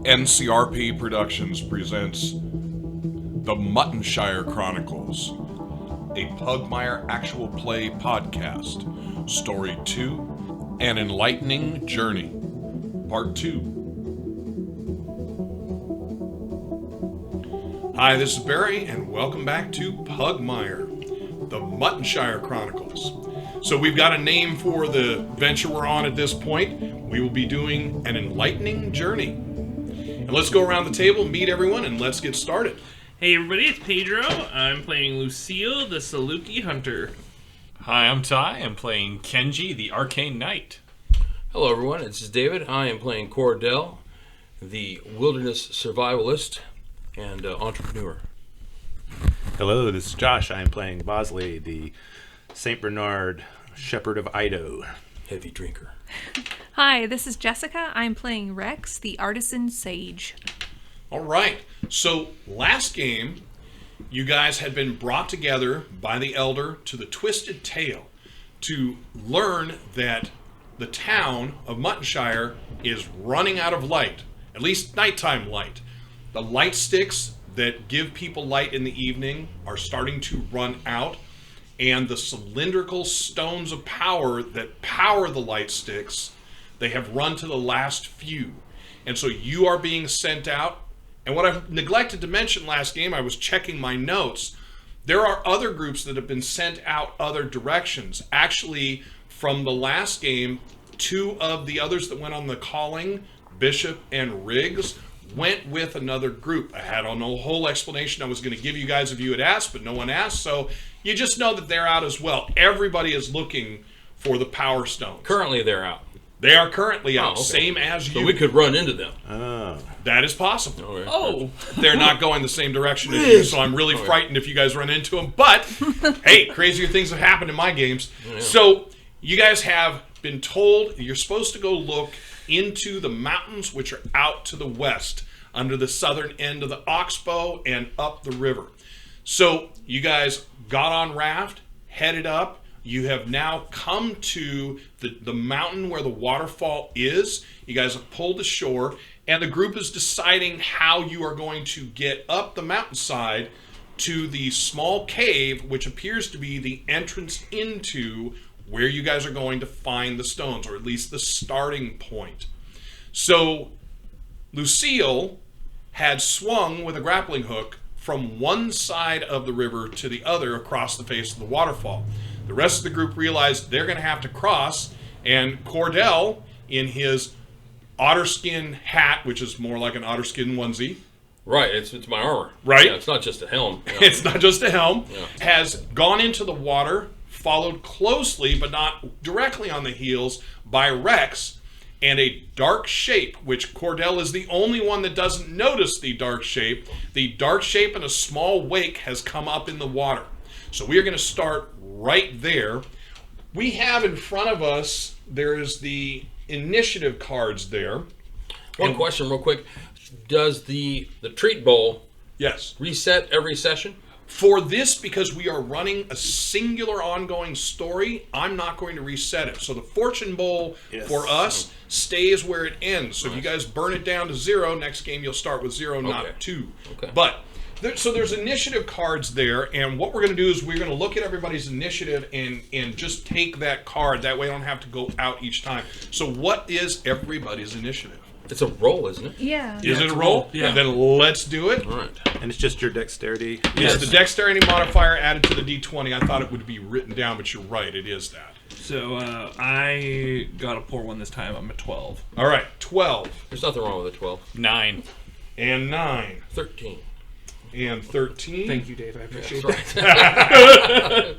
NCRP Productions presents the Muttinshire Chronicles, a Pugmire actual play podcast, Story 2, An Enlightening Journey, Part 2. Hi, this is Barry, and welcome back to Pugmire, the Muttinshire Chronicles. So we've got a name for the venture we're on at this point. We will be doing An Enlightening Journey. And let's go around the table, meet everyone, and let's get started. Hey everybody, it's Pedro. I'm playing Lucille, the Saluki Hunter. Hi, I'm Ty. I'm playing Kenji, the Arcane Knight. Hello everyone, it's David. I am playing Cordell, the wilderness survivalist and entrepreneur. Hello, this is Josh. I am playing Bosley, the St. Bernard Shepherd of Ido. Heavy drinker. Hi, this is Jessica. I'm playing Rex, the artisan sage. All right. So last game, you guys had been brought together by the Elder to the Twisted Tale to learn that the town of Muttinshire is running out of light, at least nighttime light. The lightsticks that give people light in the evening are starting to run out, and the cylindrical stones of power that power the lightsticks, they have run to the last few. And so you are being sent out. And what I neglected to mention last game, I was checking my notes. There are other groups that have been sent out other directions. Actually, from the last game, two of the others that went on the calling, Bishop and Riggs, went with another group. I had a whole explanation I was going to give you guys if you had asked, but no one asked. So you just know that they're out as well. Everybody is looking for the power stones. Currently they're out. They are currently out, okay. Same as you. So we could run into them. Oh. That is possible. Okay. Oh! They're not going the same direction as you, so I'm really frightened if you guys run into them. But, hey, crazier things have happened in my games. Yeah. So, you guys have been told you're supposed to go look into the mountains which are out to the west, under the southern end of the Oxbow and up the river. So, you guys got on raft, headed up. You have now come to the mountain where the waterfall is. You guys have pulled ashore, and the group is deciding how you are going to get up the mountainside to the small cave, which appears to be the entrance into where you guys are going to find the stones, or at least the starting point. So, Lucille had swung with a grappling hook from one side of the river to the other across the face of the waterfall. The rest of the group realized they're going to have to cross, and Cordell, in his otterskin hat, which is more like an otterskin onesie. Right, it's my armor. Right. Yeah, it's not just a helm. Yeah. It's not just a helm. Yeah. Has gone into the water, followed closely, but not directly on the heels, by Rex, and a dark shape, which Cordell is the only one that doesn't notice the dark shape. The dark shape in a small wake has come up in the water. So we are going to start right there. We have in front of us, there is the initiative cards there. One question real quick. Does the treat bowl Yes. reset every session? For this, because we are running a singular ongoing story, I'm not going to reset it. So the fortune bowl for us stays where it ends. So if you guys burn it down to 0, next game you'll start with 0, not 2. Okay. But so there's initiative cards there, and what we're going to do is we're going to look at everybody's initiative and just take that card. That way I don't have to go out each time. So what is everybody's initiative? It's a roll, isn't it? Yeah. Is it a roll? Yeah. Then let's do it. All right. And it's just your dexterity. It's the dexterity modifier added to the D20. I thought it would be written down, but you're right, it is that. So, I got a poor one this time. I'm at 12. All right, 12 There's nothing wrong with a 12. 9. and 9 13. and 13. Thank you, Dave. I appreciate That's that. right.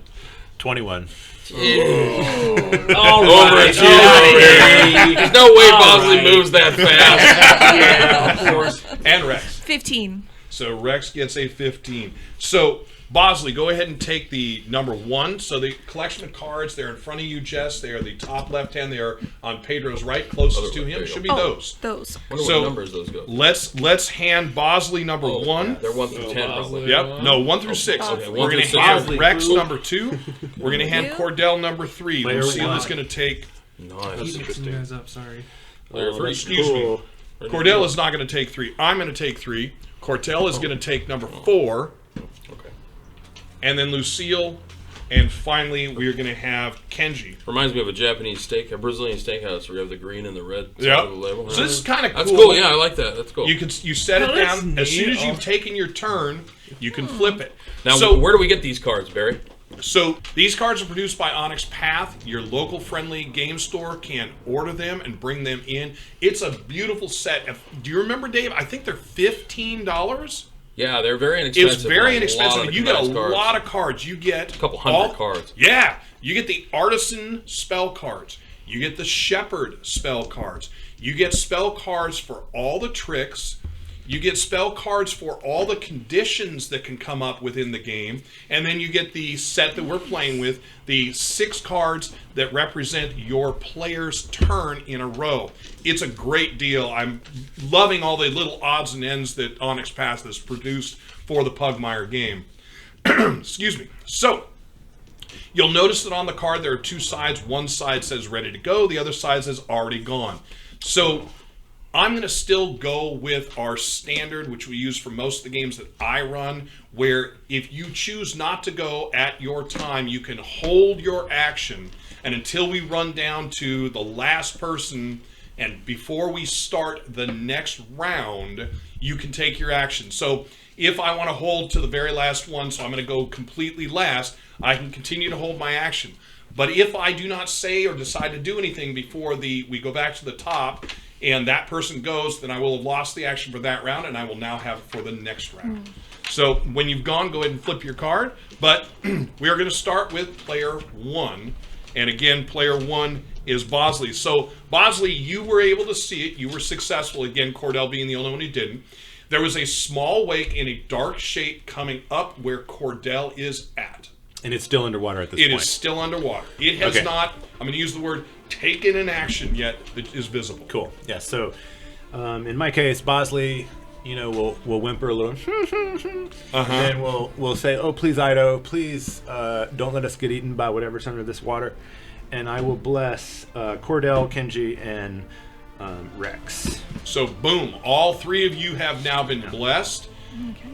21. All Over it. There's no way Bosley moves that fast. Yeah. Of course. And Rex. 15. So Rex gets a 15. So Bosley, go ahead and take the number 1. So the collection of cards, they're in front of you, Jess. They are the top left hand. They are on Pedro's right, closest to him. Should be those. Those. Wonder So, what numbers those go. Let's hand Bosley number 1. They're 1 through 10 probably. Yep. No, 1 through 6. Okay, We're 1 going to through hand 6. Rex number 2. We're going to hand You? Cordell number 3. Player Lucille one. is going to take. Nice. Keep mixing you guys up, sorry. Player Oh, three. excuse Cool. me. Cordell is not going to take 3. I'm going to take 3. Cordell is going to take number 4. Okay. And then Lucille. And finally, we're going to have Kenji. Reminds me of a Japanese a Brazilian steakhouse where you have the green and the red side of the label. So this is kind of cool. That's cool. Yeah, I like that. That's cool. You set it that's down. As soon neat. as you've taken your turn, you can flip it. Now, so where do we get these cards, Barry? So these cards are produced by Onyx Path. Your local friendly game store can order them and bring them in. It's a beautiful set. Do you remember, Dave? I think they're $15. Yeah, they're very inexpensive. It's very inexpensive. You get a lot of cards. You get a couple hundred cards. Yeah. You get the Artisan spell cards. You get the Shepherd spell cards. You get spell cards for all the tricks. You get spell cards for all the conditions that can come up within the game. And then you get the set that we're playing with, the 6 cards that represent your player's turn in a row. It's a great deal. I'm loving all the little odds and ends that Onyx Path has produced for the Pugmire game. Excuse me. So, you'll notice that on the card there are 2 sides. One side says ready to go. The other side says already gone. So, I'm going to still go with our standard, which we use for most of the games that I run, where if you choose not to go at your time, you can hold your action, and until we run down to the last person, and before we start the next round, you can take your action. So if I want to hold to the very last one, so I'm going to go completely last, I can continue to hold my action. But if I do not say or decide to do anything before we go back to the top, and that person goes, then I will have lost the action for that round, and I will now have it for the next round. So when you've gone, go ahead and flip your card. But we are going to start with player 1. And again, player 1 is Bosley. So Bosley, you were able to see it. You were successful. Again, Cordell being the only one who didn't. There was a small wake in a dark shape coming up where Cordell is at. And it's still underwater at this point. It is still underwater. It has not, I'm going to use the word, taken an action yet that is visible. Cool. Yeah, so in my case, Bosley, we'll whimper a little. And then we'll say, oh, please, Ido, please don't let us get eaten by whatever's under this water. And I will bless Cordell, Kenji, and Rex. So, boom. All 3 of you have now been blessed. Okay.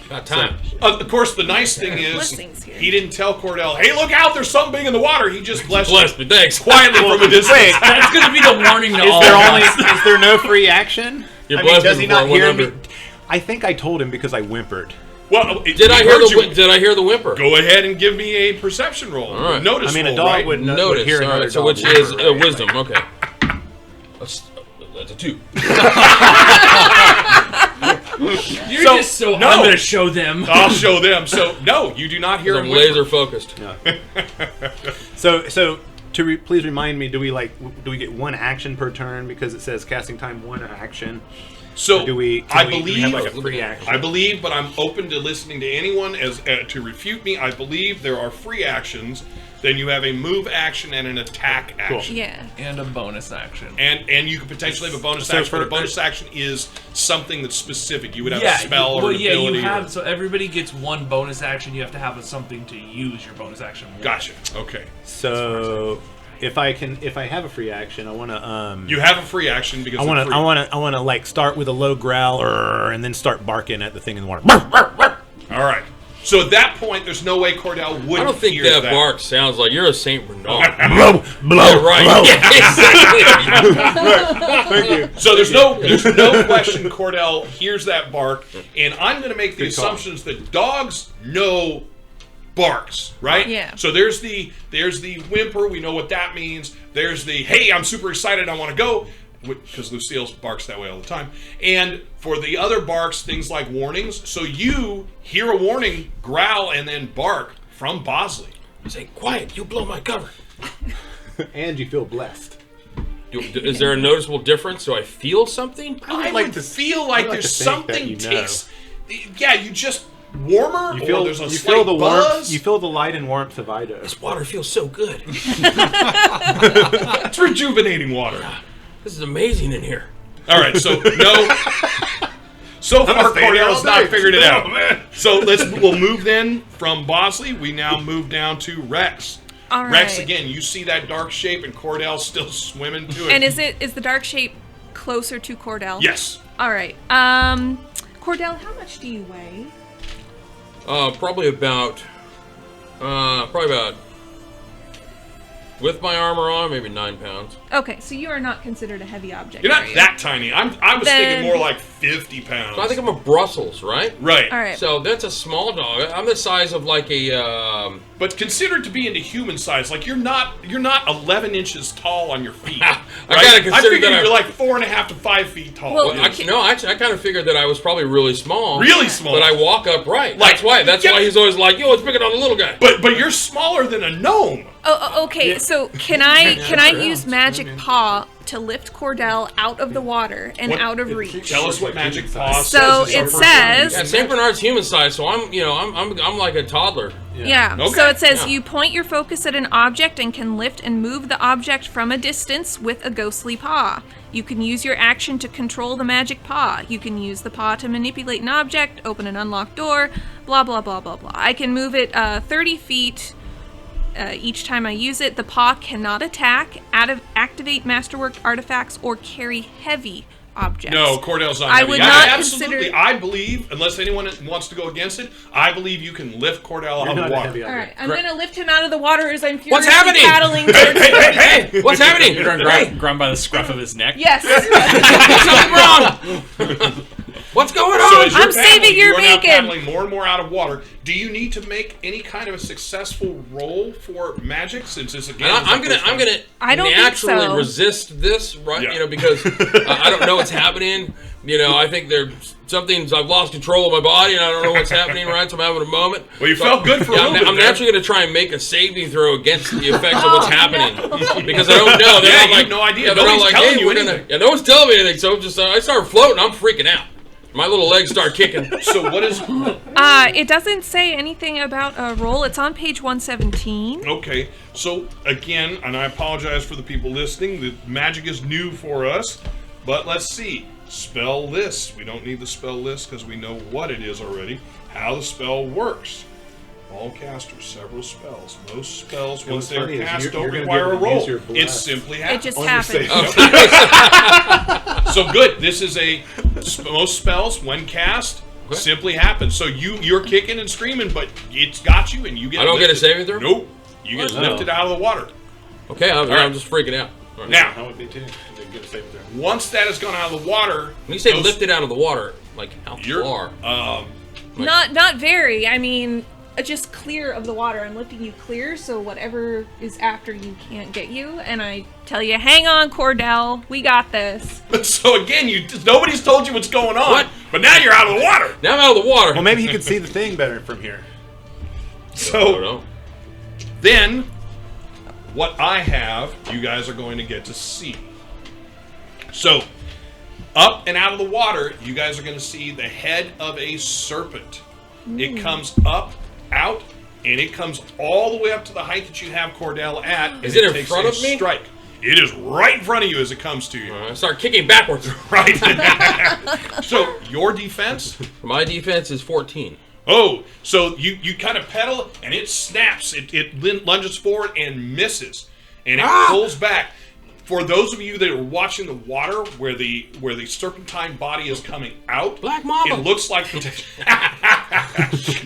Got time. Of course, the nice thing is Blessings here. he didn't tell Cordell, hey, look out, there's something big in the water. He just blessed me. Thanks. quietly from a distance. Wait, That's going to be the warning to all is there no free action? You're blessed does he before not hear me? 100. I think I told him because I whimpered. Well, Did I hear the whimper? Go ahead and give me a perception roll. All right. Notice I mean, roll, a dog right? would Notice. hear All another right, so dog which is whimper. wisdom. Okay. That's a 2. You're just so no. I'm going to show them. I'll show them. So, no, you do not hear I'm him whimper. laser focused. So please remind me, do we get 1 action per turn because it says casting time 1 action? So, Or do we I have believe, like a free action? I believe, but I'm open to listening to anyone as to refute me. I believe there are free actions. Then you have a move action and an attack action. Yeah. And a bonus action. And you could potentially have a bonus So action, but for- a bonus action is something that's specific. You would have a spell or an ability. you have. So everybody gets 1 bonus action. You have to have something to use your bonus action. Gotcha. Okay. So if I have a free action, I want to You have a free action because I want free. to like start with a low growl and then start barking at the thing in the water. All right. So at that point, there's no way Cordell would. I don't think hear that bark sounds like you're a Saint Bernard. blow, Right. Thank you. So there's no question Cordell hears that bark, and I'm going to make the assumptions that dogs know barks, right? Yeah. So there's the whimper. We know what that means. There's the hey, I'm super excited. I want to go. Because Lucille barks that way all the time. And for the other barks, things like warnings. So you hear a warning, growl, and then bark from Bosley. Say, quiet, you blow my cover. And you feel blessed. Is there a noticeable difference? Do I feel something? I like would to- feel like I'd like there's to think that something you know. takes. Yeah, you just warmer. You feel, or there's a you slight feel the buzz. warmth. You feel the light and warmth of Ido. This water feels so good. It's rejuvenating water. This is amazing in here. All right, so no. So far, stay here all Cordell's not day. figured it out. Oh, man. So we'll move then from Bosley. We now move down to Rex. All right. Rex, again, you see that dark shape, and Cordell's still swimming to it. And is the dark shape closer to Cordell? Yes. All right. Cordell, how much do you weigh? Probably about, with my armor on, maybe 9 pounds. Okay, so you are not considered a heavy object. You're are not you? that tiny. I was Then- thinking more like 50 pounds. So I think I'm a Brussels, right? Right. All right. So that's a small dog. I'm the size of like a, But considered to be into human size, like you're not 11 inches tall on your feet. I right? kinda consider I figured that you're like 4.5 to 5 feet tall. Well, actually, I kind of figured that I was probably really small. really small. But I walk upright. Like- That's Yeah. why he's always like, yo, let's pick it on the little guy. But you're smaller than a gnome. Oh, okay. So can I use magic paw to lift Cordell out of the water and What- out of reach? Tell us what magic paw So says. it says- Yeah, Saint Bernard's human size, so I'm like a toddler. Yeah. Okay. So it says Yeah. you point your focus at an object and can lift and move the object from a distance with a ghostly paw. You can use your action to control the magic paw. You can use the paw to manipulate an object, open an unlocked door, blah, blah, blah, blah, blah. I can move it 30 feet each time I use it. The paw cannot attack, activate masterwork artifacts, or carry heavy objects. No, Cordell's not. I heavy. would not absolutely. consider- I believe, unless anyone wants to go against it, I believe you can lift Cordell out of the water. All right, I'm going to lift him out of the water as I'm What's furiously happening? paddling towards him. Hey, what's happening? You're going to grab by the scruff of his neck. Yes. What's wrong? What's going So on? as you're I'm saving paddling, your you are now bacon. paddling more and more out of water. Do you need to make any kind of a successful roll for magic? Since it's again, And I'm gonna I don't think naturally so. resist this, right? Yeah. You know, because I don't know what's happening. You know, I think I've lost control of my body, and I don't know what's happening. Right, so I'm having a moment. Well, you felt good for a little bit I'm there. naturally gonna try and make a saving throw against the effects of what's happening because I don't know. They're Yeah, not you like, have no idea. Yeah, they're not Nobody's like, telling hey, you we're gonna. anything. Yeah, no one's telling me anything. So just I start floating. I'm freaking out. My little legs start kicking. So what is? It doesn't say anything about a roll. It's on page 117. Okay, so again, and I apologize for the people listening. The magic is new for us, but let's see. Spell list. We don't need the spell list because we know what it is already. How the spell works. All casters, several spells. Most spells, once what's they're funny is cast, you're don't gonna require be a able to roll. use your It blast. simply It happens. just On your happened. save. So good. This is most spells when cast simply happen. So you're kicking and screaming, but it's got you, and you get. I don't get a lifted. saving throw? Nope. You get What? lifted out of the water. Okay, I'm right. just freaking out. All right. Now, That would be too. They get a saving throw. once that has gone out of the water, When you say those- lifted out of the water, like how you're far? Not very. I mean, just clear of the water. I'm lifting you clear, so whatever is after you can't get you. And I tell you, hang on, Cordell. We got this. So again, nobody's told you what's going on, What? but now you're out of the water. Now I'm out of the water. Well, maybe he can see the thing better from here. I don't So know. then, what I have, you guys are going to get to see. So, up and out of the water, you guys are going to see the head of a serpent. It comes up, out, and it comes all the way up to the height that you have Cordell at. and Is it in takes front a of me? Strike. It is right in front of you as it comes to you. I start kicking backwards. Right. So your defense. My defense is 14. Oh, so you kind of pedal and it snaps. It lunges forward and misses, and it pulls back. For those of you that are watching the water, where the serpentine body is coming out, Black Mamba. it looks like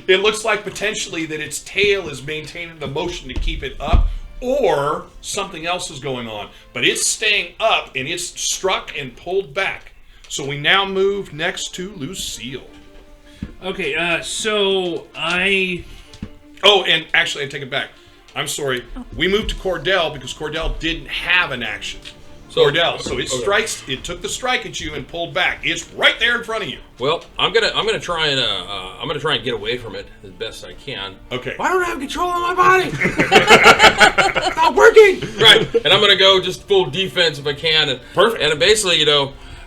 it looks like potentially that its tail is maintaining the motion to keep it up, or something else is going on. But it's staying up and it's struck and pulled back. So we now move next to Lucille. Okay, so I... Oh, and actually, I take it back. I'm sorry. We moved to Cordell because Cordell didn't have an action. Cordell, so it strikes. It took the strike at you and pulled back. It's right there in front of you. Well, I'm gonna try and get away from it as best I can. Okay. I don't have control of my body. It's not working. Right, and I'm gonna go just full defense if I can. And, Perfect. And basically,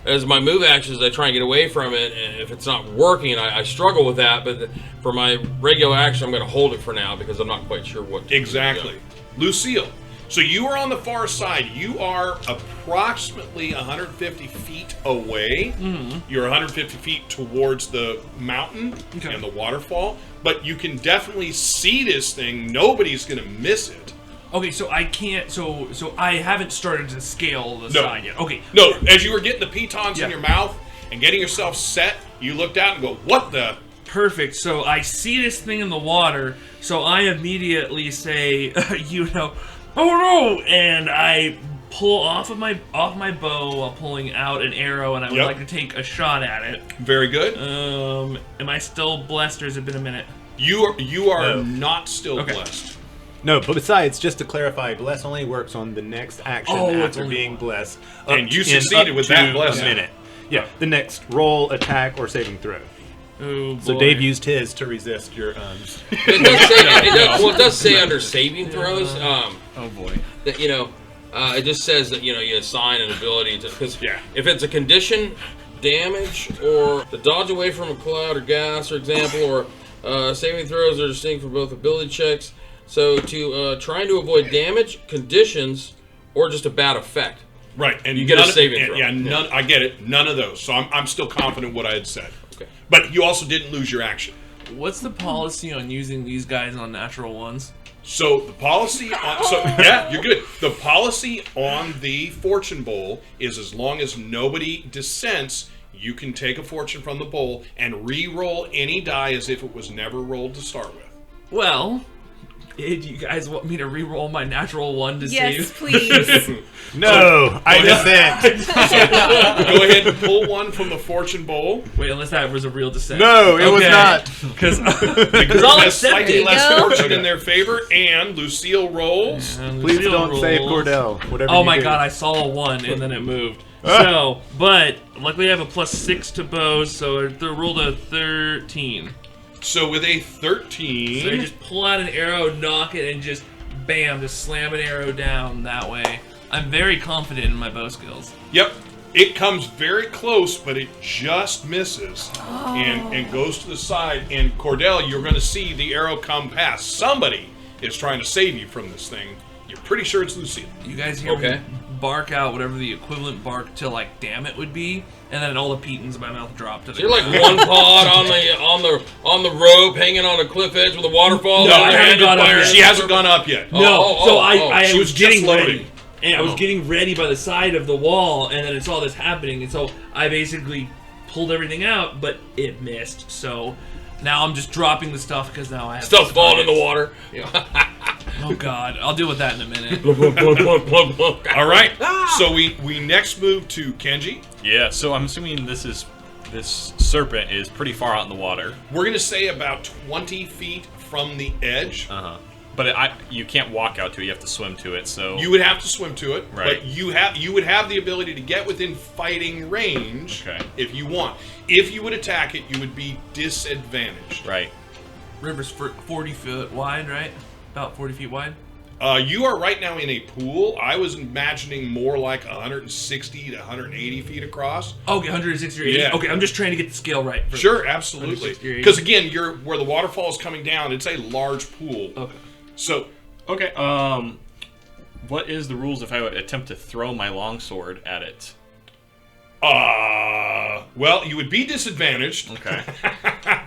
as my move actions, I try and get away from it. And if it's not working, I struggle with that. But for my regular action, I'm gonna hold it for now because I'm not quite sure what to do. Exactly. Lucille. So you are on the far side. You are approximately 150 feet away. Mm-hmm. You're 150 feet towards the mountain and the waterfall. But you can definitely see this thing. Nobody's going to miss it. Okay, so I can't. So I haven't started to scale the side yet. Okay. No, as you were getting the pitons in Yeah. your mouth and getting yourself set, you looked out and go, "What the?" Perfect. So I see this thing in the water. So I immediately say, "Oh no!" And I pull off my bow while pulling out an arrow, and I would Yep. like to take a shot at it. Very good. Am I still blessed, or has it been a minute? You are No. not still Okay. blessed. No, but besides, just to clarify, bless only works on the next action it's after only being one. blessed. And you in succeeded up with to that blessing. a minute. Yeah, the next roll, attack, or saving throw. Oh boy. So Dave used his to resist your. It does say, it does say under saving throws. Oh boy. That it just says that you assign an ability to, because Yeah. if it's a condition, damage, or to dodge away from a cloud or gas, for example, or saving throws are distinct from both ability checks. So to trying to avoid damage, conditions, or just a bad effect. Right, and You get a none of- saving and- throw. Yeah, none. I get it. None of those. So I'm still confident what I had said. Okay. But you also didn't lose your action. What's the policy on using these guys on natural ones? So the policy on, so yeah, you're good. The policy on the fortune bowl is as long as nobody dissents, you can take a fortune from the bowl and re-roll any die as if it was never rolled to start with. Well, do you guys want me to re-roll my natural one to Yes, save? please. No, I dissent. Go ahead and pull one from the fortune bowl. Wait, unless that was a real descent. No, it was not. Because The group I'll has accept slightly it. less Go. fortune in their favor, and Lucille rolls. Please don't save Cordell. Whatever. Oh you my do. god, I saw a 1 and then it moved. So, but luckily I have a +6 to bows, so I rolled a 13. So with a So I 13, just pull out an arrow, knock it, and just bam, just slam an arrow down that way. I'm very confident in my bow skills. yep, it comes very close, but it just misses and goes to the side. And Cordell, you're going to see the arrow come past. Somebody is trying to save you from this thing. You're pretty sure it's Lucille. You guys hear Okay. me bark out whatever the equivalent bark to like damn it would be, and then all the pitons in my mouth drop to the So you're like ground. one pod on the rope, hanging on a cliff edge with a waterfall. No, on I your haven't hand, gone up fire yet. She hasn't gone up yet. No, so I She was was getting just loading. ready. And I was getting ready by the side of the wall, and then it's all this happening, and so I basically pulled everything out, but it missed. So now I'm just dropping the stuff because now I have Stuff falling in the water. Oh god, I'll deal with that in a minute. All right. So we next move to Kenji. Yeah. So I'm assuming this serpent is pretty far out in the water. We're going to say about 20 feet from the edge. But you can't walk out to it. You have to swim to it. So You would have to swim to it, Right. but you would have the ability to get within fighting range Okay. if you want. If you would attack it, you would be disadvantaged. right. River's 40 feet wide, right? About 40 feet wide. You are right now in a pool. I was imagining more like 160 to 180 feet across. Okay, 160 or 80. Yeah. Okay, I'm just trying to get the scale right. for- Sure, absolutely. 160 or 80. Because again, you're where the waterfall is coming down. It's a large pool. Okay. So Okay. What is the rules if I would attempt to throw my longsword at it? well, you would be disadvantaged. Okay.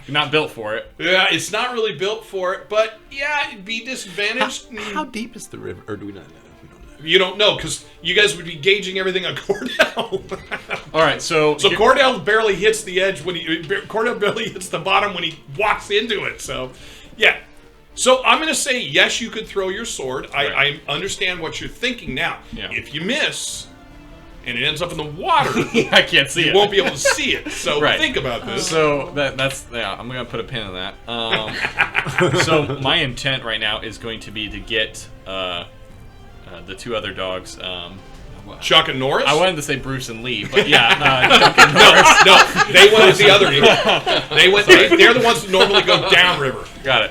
You're not built for it. Yeah, it's not really built for it, but yeah, it'd be disadvantaged. How deep is the river? Or do we not know? We don't know. You don't know because you guys would be gauging everything on Cordell. All right. So So Cordell barely hits the edge Cordell barely hits the bottom when he walks into it. So, yeah. So I'm going to say yes, you could throw your sword. Right. I understand what you're thinking now. Yeah. If you miss and it ends up in the water, I can't see you it. won't be able to see it. So Right. think about this. So that's I'm gonna put a pin in that. So my intent right now is going to be to get the two other dogs. Chuck and Norris? I wanted to say Bruce and Lee, but yeah, Chuck and Norris. No, they went the other way. They're the ones that normally go downriver. Got it.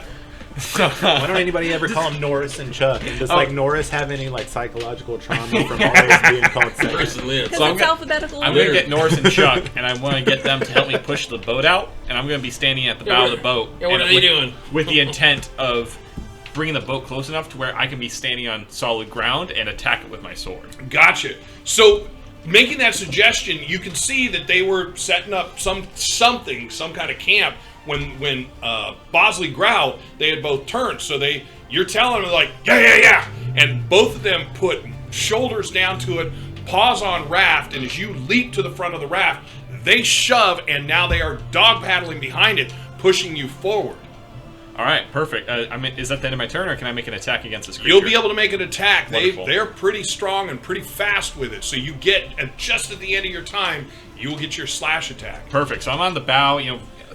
Why don't anybody ever call him Norris and Chuck? And does Oh. like Norris have any like psychological trauma from always being called second? Personally, Because So I'm it's gonna- alphabetical. I'm gonna get Norris and Chuck, and I want to get them to help me push the boat out, and I'm gonna be standing at the bow of the boat. Yeah, what and are they doing? With the intent of bringing the boat close enough to where I can be standing on solid ground and attack it with my sword. Gotcha. So, making that suggestion, you can see that they were setting up some kind of camp when Bosley growled. They had both turned. So you're telling them like, yeah, and both of them put shoulders down to it, paws on raft, and as you leap to the front of the raft, they shove, and now they are dog paddling behind it, pushing you forward. All right, perfect. Is that the end of my turn, or can I make an attack against this creature? You'll be able to make an attack. Wonderful. They're pretty strong and pretty fast with it, so you get, just at the end of your time, you will get your slash attack. Perfect. So I'm on the bow,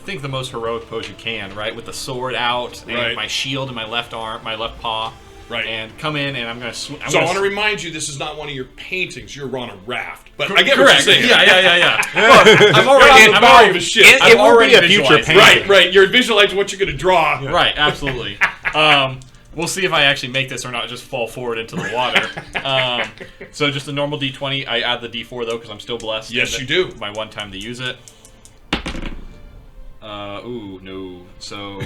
think the most heroic pose you can, right? With the sword out and Right. my shield in my left arm, my left paw. Right. And come in and I'm going to So I want to remind you, this is not one of your paintings. You're on a raft. But I get correct. what you're saying. Yeah. Well, I'm already on the bow of a ship. It will be a future painting. Right. You're visualizing what you're going to draw. Right, absolutely. We'll see if I actually make this or not. Just fall forward into the water. So just a normal D20. I add the D4 though because I'm still blessed. Yes, you do. My one time to use it. No. So,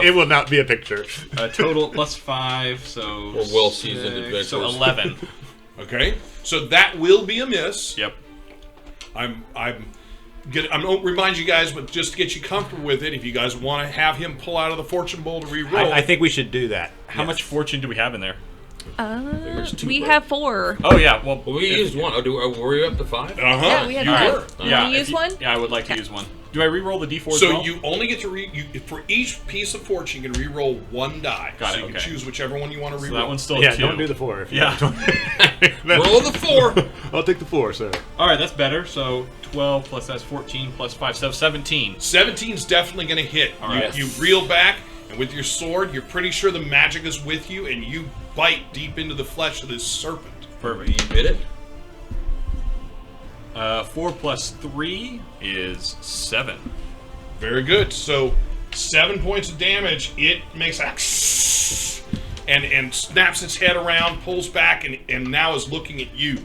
It will not be a picture. total plus 5. So Or well-seasoned adventurers. So 11. Okay. So that will be a miss. Yep. I'm going to remind you guys, but just to get you comfortable with it, if you guys want to have him pull out of the fortune bowl to re-roll. I think we should do that. How much fortune do we have in there? We have 4. Oh yeah. Well, We used one. Were we up to 5? Uh-huh. Yeah, we had you 5. were. You want to use one? Yeah, I would like to use one. Do I re-roll the D4 as So well? you only get to for each piece of fortune, you can re-roll one die. Got so it, you can okay. choose whichever one you want to So re-roll. that one's still a Yeah, 2. don't do the 4. If you Yeah. Roll the 4. I'll take the 4, sir. All right, that's better. So 12 plus that's 14 plus 5, so 17. 17's definitely going to hit. All right. You reel back, and with your sword, you're pretty sure the magic is with you, and you bite deep into the flesh of this serpent. Perfect. You bit it? 4 plus 3 is 7. Very good. So 7 points of damage. It makes a and snaps its head around, pulls back, and now is looking at you.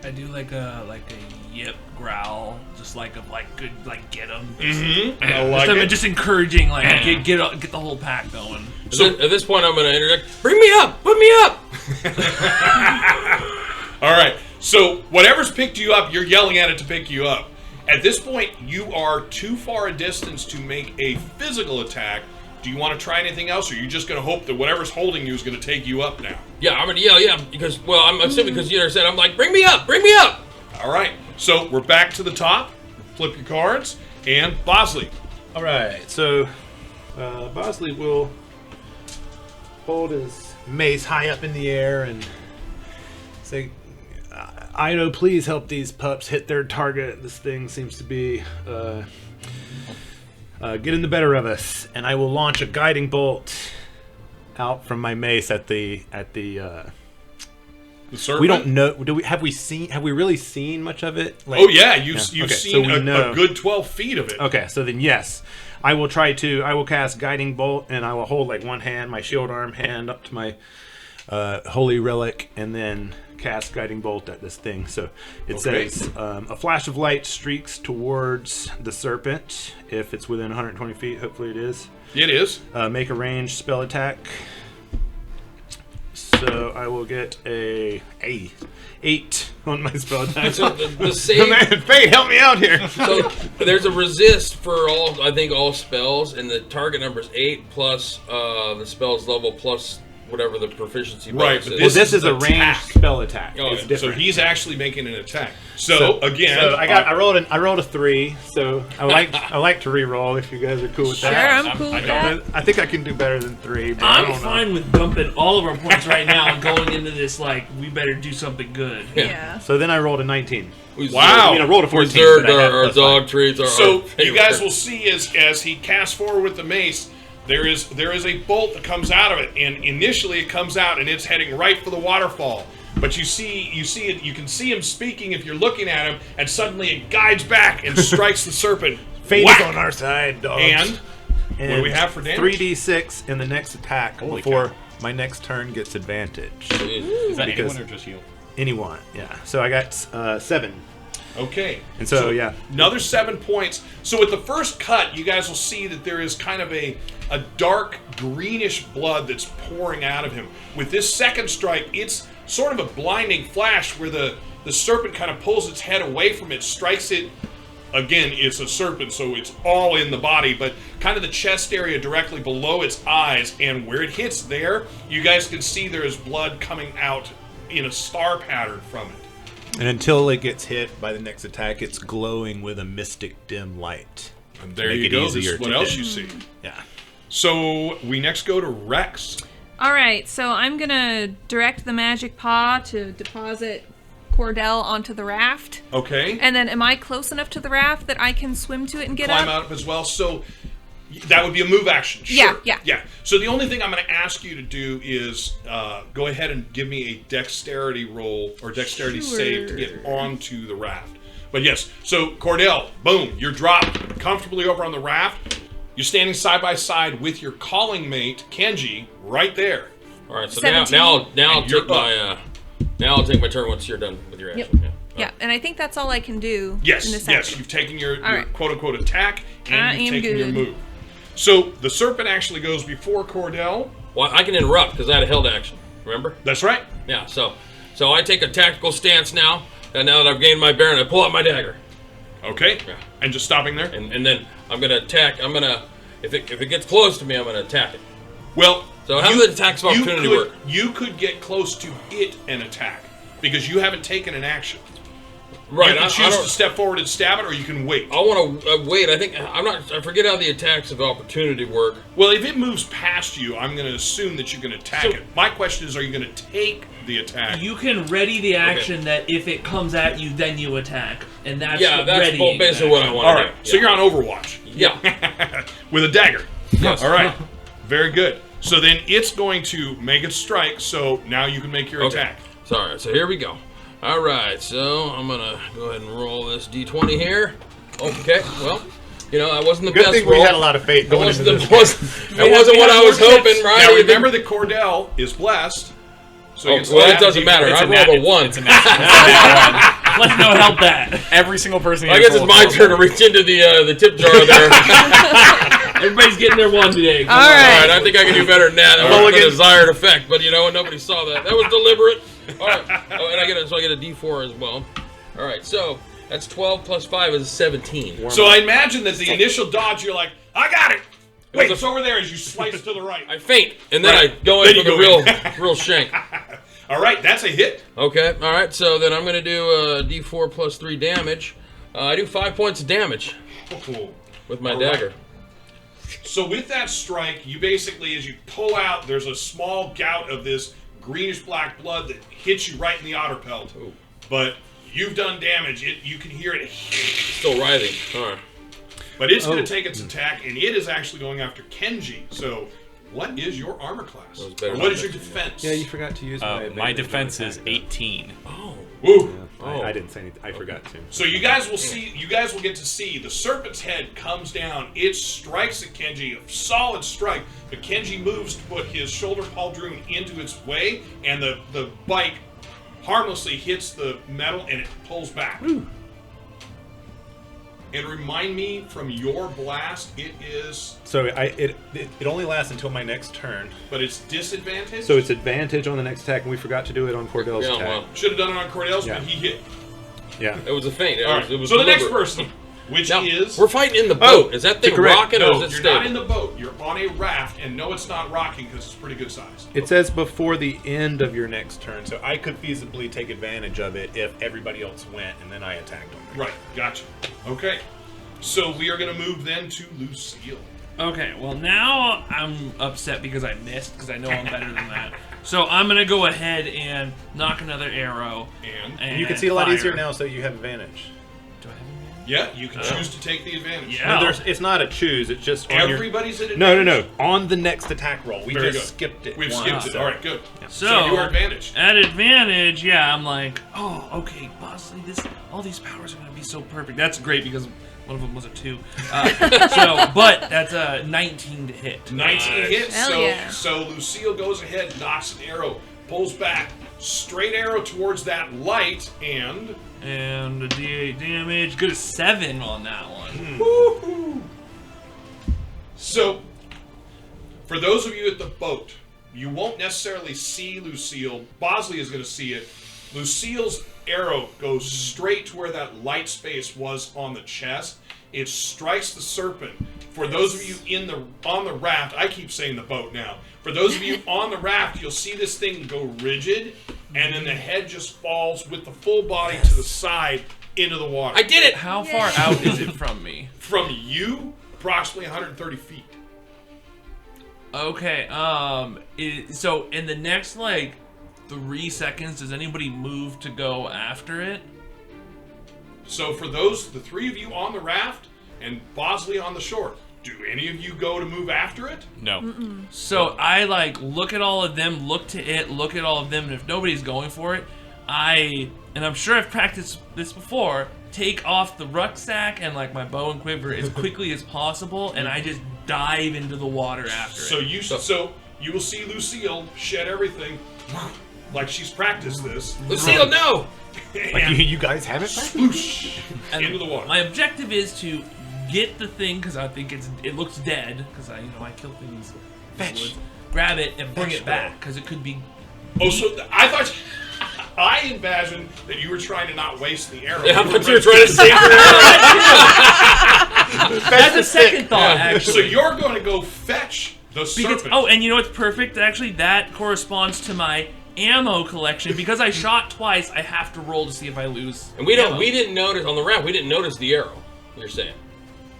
I do like a yip growl, just like good, get them. Mm-hmm. I like it. Just encouraging, get the whole pack going. So- At this point, I'm going to interject. Bring me up! Put me up! All right. So whatever's picked you up, you're yelling at it to pick you up. At this point, you are too far a distance to make a physical attack. Do you want to try anything else, or are you just going to hope that whatever's holding you is going to take you up now? Yeah, I'm going to yell, yeah, because, well, I'm assuming because you understand. I'm like, bring me up! Bring me up! All right. So we're back to the top. Flip your cards. And Bosley. All right, so Bosley will hold his mace high up in the air and say, Ido, please help these pups hit their target. This thing seems to be getting the better of us. And I will launch a guiding bolt out from my mace at the The serpent. we don't know. Have we really seen much of it? Oh yeah, you've Okay, so seen we know. a good 12 feet of it. Okay, so then yes, I will cast Guiding Bolt, and I will hold one hand, my shield arm hand, up to my holy relic, and then cast Guiding Bolt at this thing. So it Okay. says, a flash of light streaks towards the serpent if it's within 120 feet. Hopefully it is. It is. Make a ranged spell attack. So I will get a 8 on my spell attack. So the save... Man, Fate, help me out here. So there's a resist for all spells, and the target number is 8 plus the spell's level plus whatever the proficiency Right, bonus but is. Well, This this is is a attack. ranged spell attack. Oh, It's yeah. So different. he's actually making an attack. So again, I rolled a 3. So I like to re-roll if you guys are cool with Sure, that. I'm cool I with don't- that. I think I can do better than 3. But I I'm don't know. fine with dumping all of our points right now and going into this we better do something good. Yeah. So then I rolled a 19. Wow. I mean, I rolled a 14. Reserved but I had our plus dog five. treats. So you guys will see as he casts forward with the mace, there is a bolt that comes out of it, and initially it comes out and it's heading right for the waterfall. But you see it. You can see him speaking if you're looking at him, and suddenly it guides back and strikes the serpent. Fate Whack! is on our side, dogs. And what do we have for damage? 3d6 in the next attack Holy before cow. my next turn gets advantage. Is that Because- anyone or just you? Anyone, yeah. So I got 7. Okay. And so, yeah. Another 7 points. So with the first cut, you guys will see that there is kind of a dark greenish blood that's pouring out of him. With this second strike, it's sort of a blinding flash where the serpent kind of pulls its head away from it, strikes it again, it's a serpent, so it's all in the body, but kind of the chest area directly below its eyes, and where it hits there, you guys can see there is blood coming out in a star pattern from it. And until it gets hit by the next attack, it's glowing with a mystic dim light. And there you go. This is what else you see. Yeah. So we next go to Rex. All right, so I'm gonna direct the magic paw to deposit Cordell onto the raft. Okay. And then, am I close enough to the raft that I can swim to it and get Climb up? out as well. So that would be a move action. Sure. Yeah. So the only thing I'm going to ask you to do is go ahead and give me a dexterity roll or dexterity save to get onto the raft. But yes, so Cordell, boom, you're dropped comfortably over on the raft. You're standing side by side with your calling mate, Kenji, right there. All right, so 17. now I'll take my turn once you're done with your action. Yep. Yeah, and I think that's all I can do. Yes, in this yes, action. you've taken your right. quote-unquote attack, and I you've am taken your good. move. So the serpent actually goes before Cordell. Well, I can interrupt because I had a held action. Remember? That's right. Yeah. So I take a tactical stance now, and now that I've gained my bearing, I pull out my dagger, Okay. Yeah. And just stopping there? and then I'm gonna attack. If it gets close to me, I'm gonna attack it. Well, So how does the attacks of opportunity work? You could get close to it and attack because you haven't taken an action. Right. You can choose to step forward and stab it, or you can wait. I want to wait. I forget how the attacks of opportunity work. Well, if it moves past you, I'm going to assume that you can attack it. My question is, are you going to take the attack? You can ready the action that if it comes at you, then you attack, and that's basically what I want. All right, so you're on Overwatch. Yeah. With a dagger. Yes. All right. Very good. So then it's going to make its strike, so now you can make your attack. Sorry. So here we go. All right. So I'm gonna go ahead and roll this d20 here. Okay. Well, that wasn't the Good best thing roll. we had a lot of faith going into this. That wasn't what I was hoping, right? Now remember that Cordell is blessed. So Oh, well, it doesn't matter. I rolled a 1. It's a natural. Let's no help that. Every single person. I guess it's my turn to reach into the tip jar there. Everybody's getting their one today. All right. I think I can do better than that. That wasn't the desired effect, but you know what? Nobody saw that. That was deliberate. All right. Oh, and I get a D4 as well. All right. So that's 12 plus 5 is 17. So I imagine that the initial dodge, you're like, I got it. Wait, was it's over there as you slice to the right. I feint, and then Right. I go Then in for you the go real shank. All right, that's a hit. Okay. All right. So then I'm going to do D4 plus 3 damage. I do 5 points of damage with my All right. dagger. So with that strike, you basically, as you pull out, there's a small gout of this greenish-black blood that hits you right in the otter pelt. Ooh. But you've done damage. You can hear it. Still writhing. All right. But it's going to take its attack, and it is actually going after Kenji. So what is your armor class? That was better Or than what is your that. defense? Yeah, you forgot to use my My advantage defense on is attack, though. 18. Oh. Woo. I didn't say anything. I forgot to. So you guys will see. You guys will get to see the serpent's head comes down. It strikes at Kenji, a solid strike. But Kenji moves to put his shoulder pauldron into its way, and the bite harmlessly hits the metal, and it pulls back. Ooh. And remind me, from your blast, it is, So it only lasts until my next turn. but it's disadvantage. So it's advantage on the next attack, and we forgot to do it on Cordell's Yeah, attack. well. Should have done it on Cordell's, Yeah. but he hit. Yeah. It was a feint. All right. It was So the next deliberate. person, which Now, is we're fighting in the boat. Is that thing correct. rocking or no, is it you're stable? not in the boat. You're on a raft, and no, it's not rocking because it's pretty good size. It says before the end of your next turn, so I could feasibly take advantage of it if everybody else went and then I attacked them. Right, gotcha. Okay, so we are going to move then to Lucille. Okay, well now I'm upset because I missed, because I know I'm better than that. So I'm gonna go ahead and knock another arrow. And You can see it a lot fire. easier now, so you have advantage. Do I have advantage? yeah, you can choose to take the advantage. Yeah. No, it's not a choose. It's just on your... Everybody's at No, advantage. On the next attack roll. We Very just good. skipped it. We've once, skipped it. so- All right, good. So you are advantaged. At advantage, yeah, I'm like, oh, okay, Bosley, all these powers are gonna be so perfect. That's great because one of them was a 2. But that's a 19 to hit. 19 hits. Hell So, yeah. so Lucille goes ahead, knocks an arrow, pulls back, straight arrow towards that light, and And a D8 damage. Good as 7 on that one. woohoo! So, for those of you at the boat, you won't necessarily see Lucille. Bosley is going to see it. Lucille's arrow goes straight to where that light space was on the chest. It strikes the serpent. For those of you on the raft, I keep saying the boat now. For those of you on the raft, you'll see this thing go rigid, and then the head just falls with the full body to the side into the water. I did it! How far out is it from me? From you, approximately 130 feet. Okay, so in the next, 3 seconds, does anybody move to go after it? So for the three of you on the raft and Bosley on the shore, do any of you go to move after it? No. So I look at all of them, look to it, look at all of them, and if nobody's going for it, and I'm sure I've practiced this before, take off the rucksack and my bow and quiver as quickly as possible, and I just dive into the water after it. So you will see Lucille shed everything like she's practiced this. Lucille, no! And you guys haven't? sploosh into the water. My objective is to get the thing because I think it looks dead because I kill things. Fetch. Grab it and bring Fetch it back because it could be. Oh, so I thought. I imagined that you were trying to not waste the arrow. Yeah, I thought you were trying to save the arrow. That's a second thought, actually. So you're going to go fetch the serpent. And you know what's perfect? Actually, that corresponds to my ammo collection. Because I shot twice, I have to roll to see if I lose. And ammo. we didn't notice on the raft. We didn't notice the arrow. You're saying.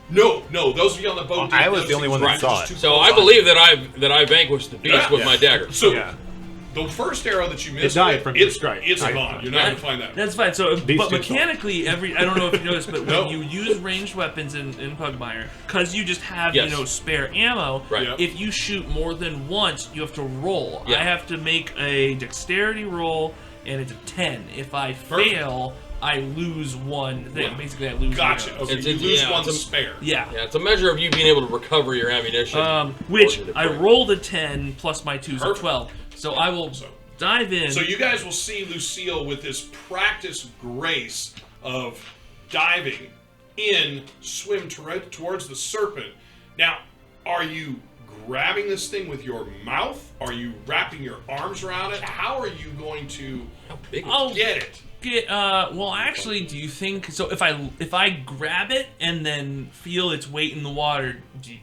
No. Those of you on the boat. I was the only one that saw it. So I believe that I vanquished the beast with my dagger. So Yeah. the first arrow that you missed, It died from your it's strike. It's Right. gone. You're not going to find that. That's fine. So, These but two mechanically, I don't know if you noticed, but No. when you use ranged weapons in Pugmire, because you just have Yes. spare ammo. Right. Yep. If you shoot more than once, you have to roll. Yeah. I have to make a dexterity roll, and it's a 10. If I fail, I lose one thing. Right. Basically, I lose. Gotcha. the arrows. Okay, you lose one spare. Yeah. Yeah, it's a measure of you being able to recover your ammunition. Which Or your I deployment. rolled a 10 plus my 2 is a Perfect. 12. So I will dive in. So you guys will see Lucille with this practice grace of diving in, swim towards the serpent. Now, are you grabbing this thing with your mouth? Are you wrapping your arms around it? How are you going to How big is I'll get it? well, actually, do you think so? If I grab it and then feel its weight in the water,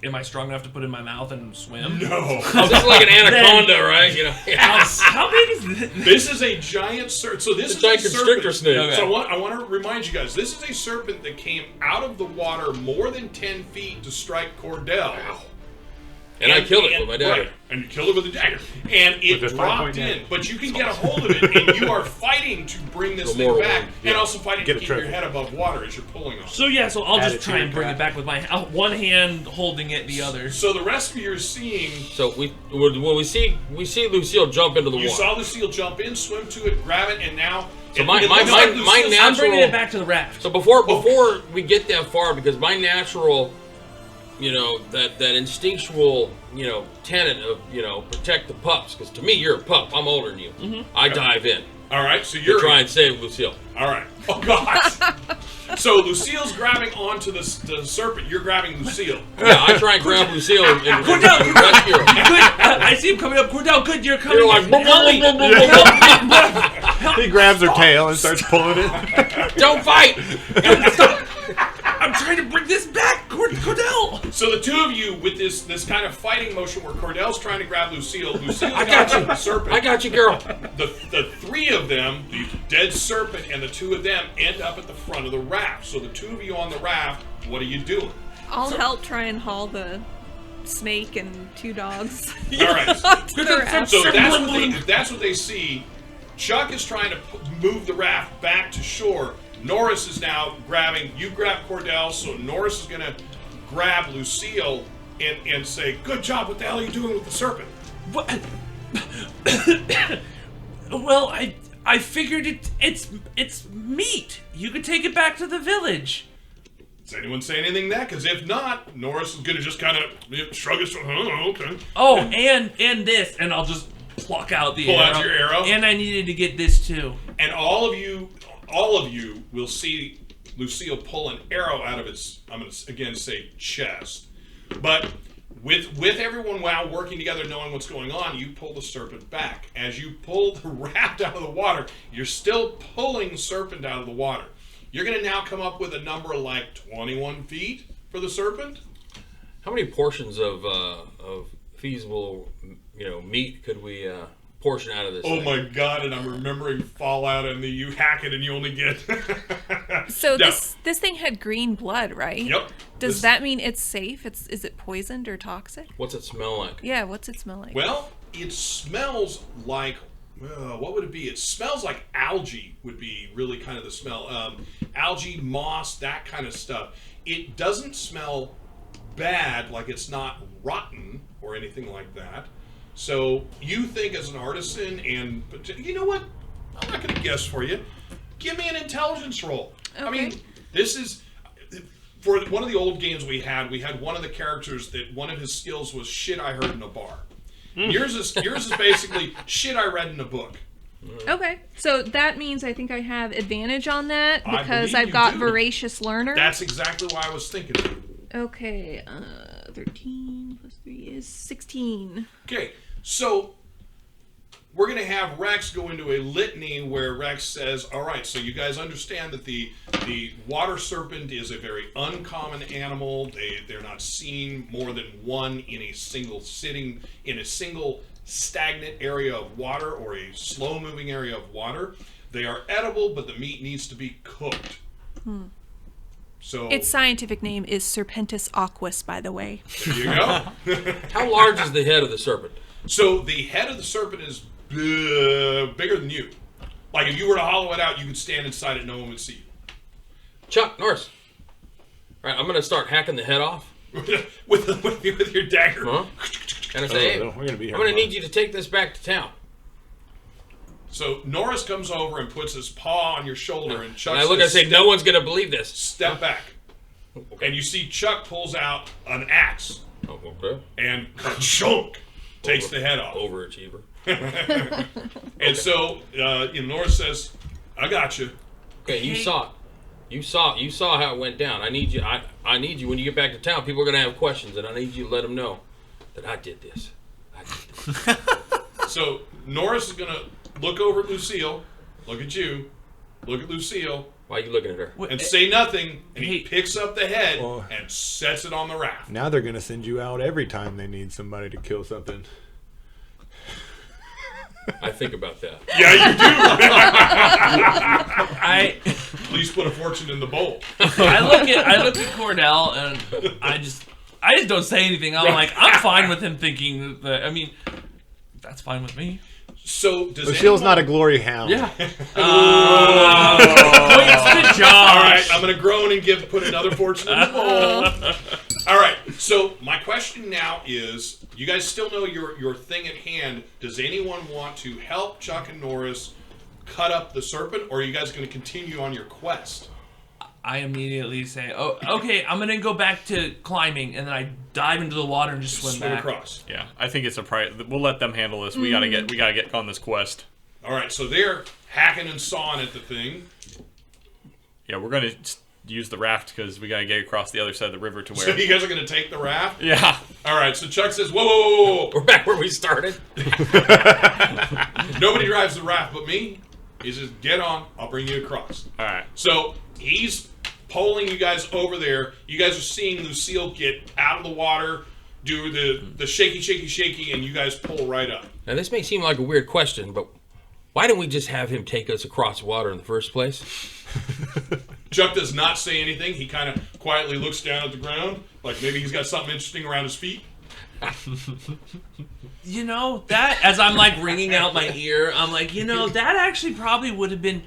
am I strong enough to put it in my mouth and swim? No. This is like an anaconda, right? How big is this? This is a giant serpent. So this It's a is giant a constrictor serpent. snake. So I want to remind you guys, this is a serpent that came out of the water more than 10 feet to strike Cordell. Wow. And I killed it with my dagger. Right, and you killed it with a dagger. And it With a dropped 5.9. in. But you can get a hold of it, and you are fighting to bring this The thing moral back, one, and also fighting Get to a keep your trophy. head above water as you're pulling on it. So I'll Add just it to try your and bring craft. it back with my one hand holding it, the other. So the rest of you are seeing... So we see Lucille jump into the You water. saw Lucille jump in, swim to it, grab it, and now... So it my looks natural- I'm bringing it back to the raft. So before we get that far, because my natural, that instinctual, tenet of, protect the pups. Because to me, you're a pup. I'm older than you. Mm-hmm. I dive in All right, so to you're... try and save Lucille. All right. Oh, God. So Lucille's grabbing onto the serpent. You're grabbing Lucille. Yeah, I try and grab Lucille and Cordell, rescue her. I see him coming up. Cordell, good, you're coming. You're like, help me. He grabs her tail and starts pulling it. Don't fight! I'm trying to bring this back, Cordell. So the two of you, with this kind of fighting motion where Cordell's trying to grab Lucille's I got you. the serpent. I got you, girl. The three of them, the dead serpent and the two of them, end up at the front of the raft. So the two of you on the raft, what are you doing? I'll help try and haul the snake and 2 dogs All right. onto the raft. So that's what they see. Chuck is trying to move the raft back to shore. Norris is now grabbing. You grab Cordell, so Norris is going to grab Lucille and say, "Good job. What the hell are you doing with the serpent?" What? Well, I figured it's meat. You could take it back to the village. Does anyone say anything to that? Because if not, Norris is going to just kind of shrug his shoulders. Oh, okay. Oh, and this, and I'll just pluck out the Pull arrow. out your arrow. And I needed to get this too. And all of you will see Lucille pull an arrow out of its, I'm going to again say chest. But with everyone now working together, knowing what's going on, you pull the serpent back. As you pull the raft out of the water, you're still pulling the serpent out of the water. You're going to now come up with a number like 21 feet for the serpent. How many portions of feasible, meat could we portion out of this? Oh thing? my God! And I'm remembering Fallout, and you hack it, and you only get. So No. this thing had green blood, right? Yep. Does that mean it's safe? Is it poisoned or toxic? What's it smell like? Yeah. What's it smell like? Well, it smells like. What would it be? It smells like algae. Would be really kind of the smell. Algae, moss, that kind of stuff. It doesn't smell bad, like it's not rotten or anything like that. So you think as an artisan, but you know what? I'm not going to guess for you. Give me an intelligence roll. Okay. I mean, this is for one of the old games we had one of the characters that one of his skills was shit I heard in a bar. Yours is basically shit I read in a book. Okay. So that means I think I have advantage on that I because believe I've you got do. voracious learner. That's exactly why I was thinking of it. Okay. 13 plus 3 is 16. Okay, so we're going to have Rex go into a litany where Rex says, all right, so you guys understand that the water serpent is a very uncommon animal. They're not seen more than one in a single sitting, in a single stagnant area of water or a slow-moving area of water. They are edible, but the meat needs to be cooked. So Its scientific name is Serpentis aquus, by the way. there you go. How large is the head of the serpent? So the head of the serpent is bigger than you. Like if you were to hollow it out, you could stand inside it, no one would see you. Chuck Norris. All right, I'm going to start hacking the head off. with your dagger. Huh? And I say, hey, we're gonna be here I'm going to tomorrow. need you to take this back to town. So Norris comes over and puts his paw on your shoulder, and Chuck And I look and says, say, no one's going to believe this. step back. And you see Chuck pulls out an axe Oh, okay. and chunk takes the head off. Overachiever. And so Norris says, I got you. Okay, you saw it. You saw how it went down. I need you. I need you when you get back to town. People are going to have questions, and I need you to let them know that I did this. So Norris is going to look over at Lucille, look at you, look at Lucille, Why are you looking at her? and say nothing, and he Hey. picks up the head Well- and sets it on the raft. Now they're gonna send you out every time they need somebody to kill something. I think about that. Yeah, you I Please put a fortune in the bowl. I look at Cordell and I just don't say anything. I'm like, I'm fine with him thinking that. I mean, that's fine with me. So does Lucille's anyone- not a glory hound. Yeah. Points to Josh. All right, I'm going to groan and put another fortune in the bowl. All right, so my question now is, you guys still know your thing at hand. Does anyone want to help Chuck and Norris cut up the serpent, or are you guys going to continue on your quest? I immediately say, "Oh, okay. I'm gonna go back to climbing," and then I dive into the water and just swim back. across. Yeah, I think it's a we'll let them handle this. We gotta get on this quest. All right, so they're hacking and sawing at the thing. Yeah, we're gonna use the raft because we gotta get across the other side of the river to where. So you guys are going to take the raft? Yeah. All right, so Chuck says, whoa, whoa, whoa, whoa, We're back where we started. whoa. Nobody drives the raft but me. He says, get on, I'll bring you across. All right. So he's pulling you guys over there. You guys are seeing Lucille get out of the water, do the shaky, shaky, shaky, and you guys pull right up. Now, this may seem like a weird question, but why didn't we just have him take us across water in the first place? Chuck does not say anything. He kind of quietly looks down at the ground, like maybe he's got something interesting around his feet. You know, that, as I'm like wringing out my ear, I'm like, that actually probably would have been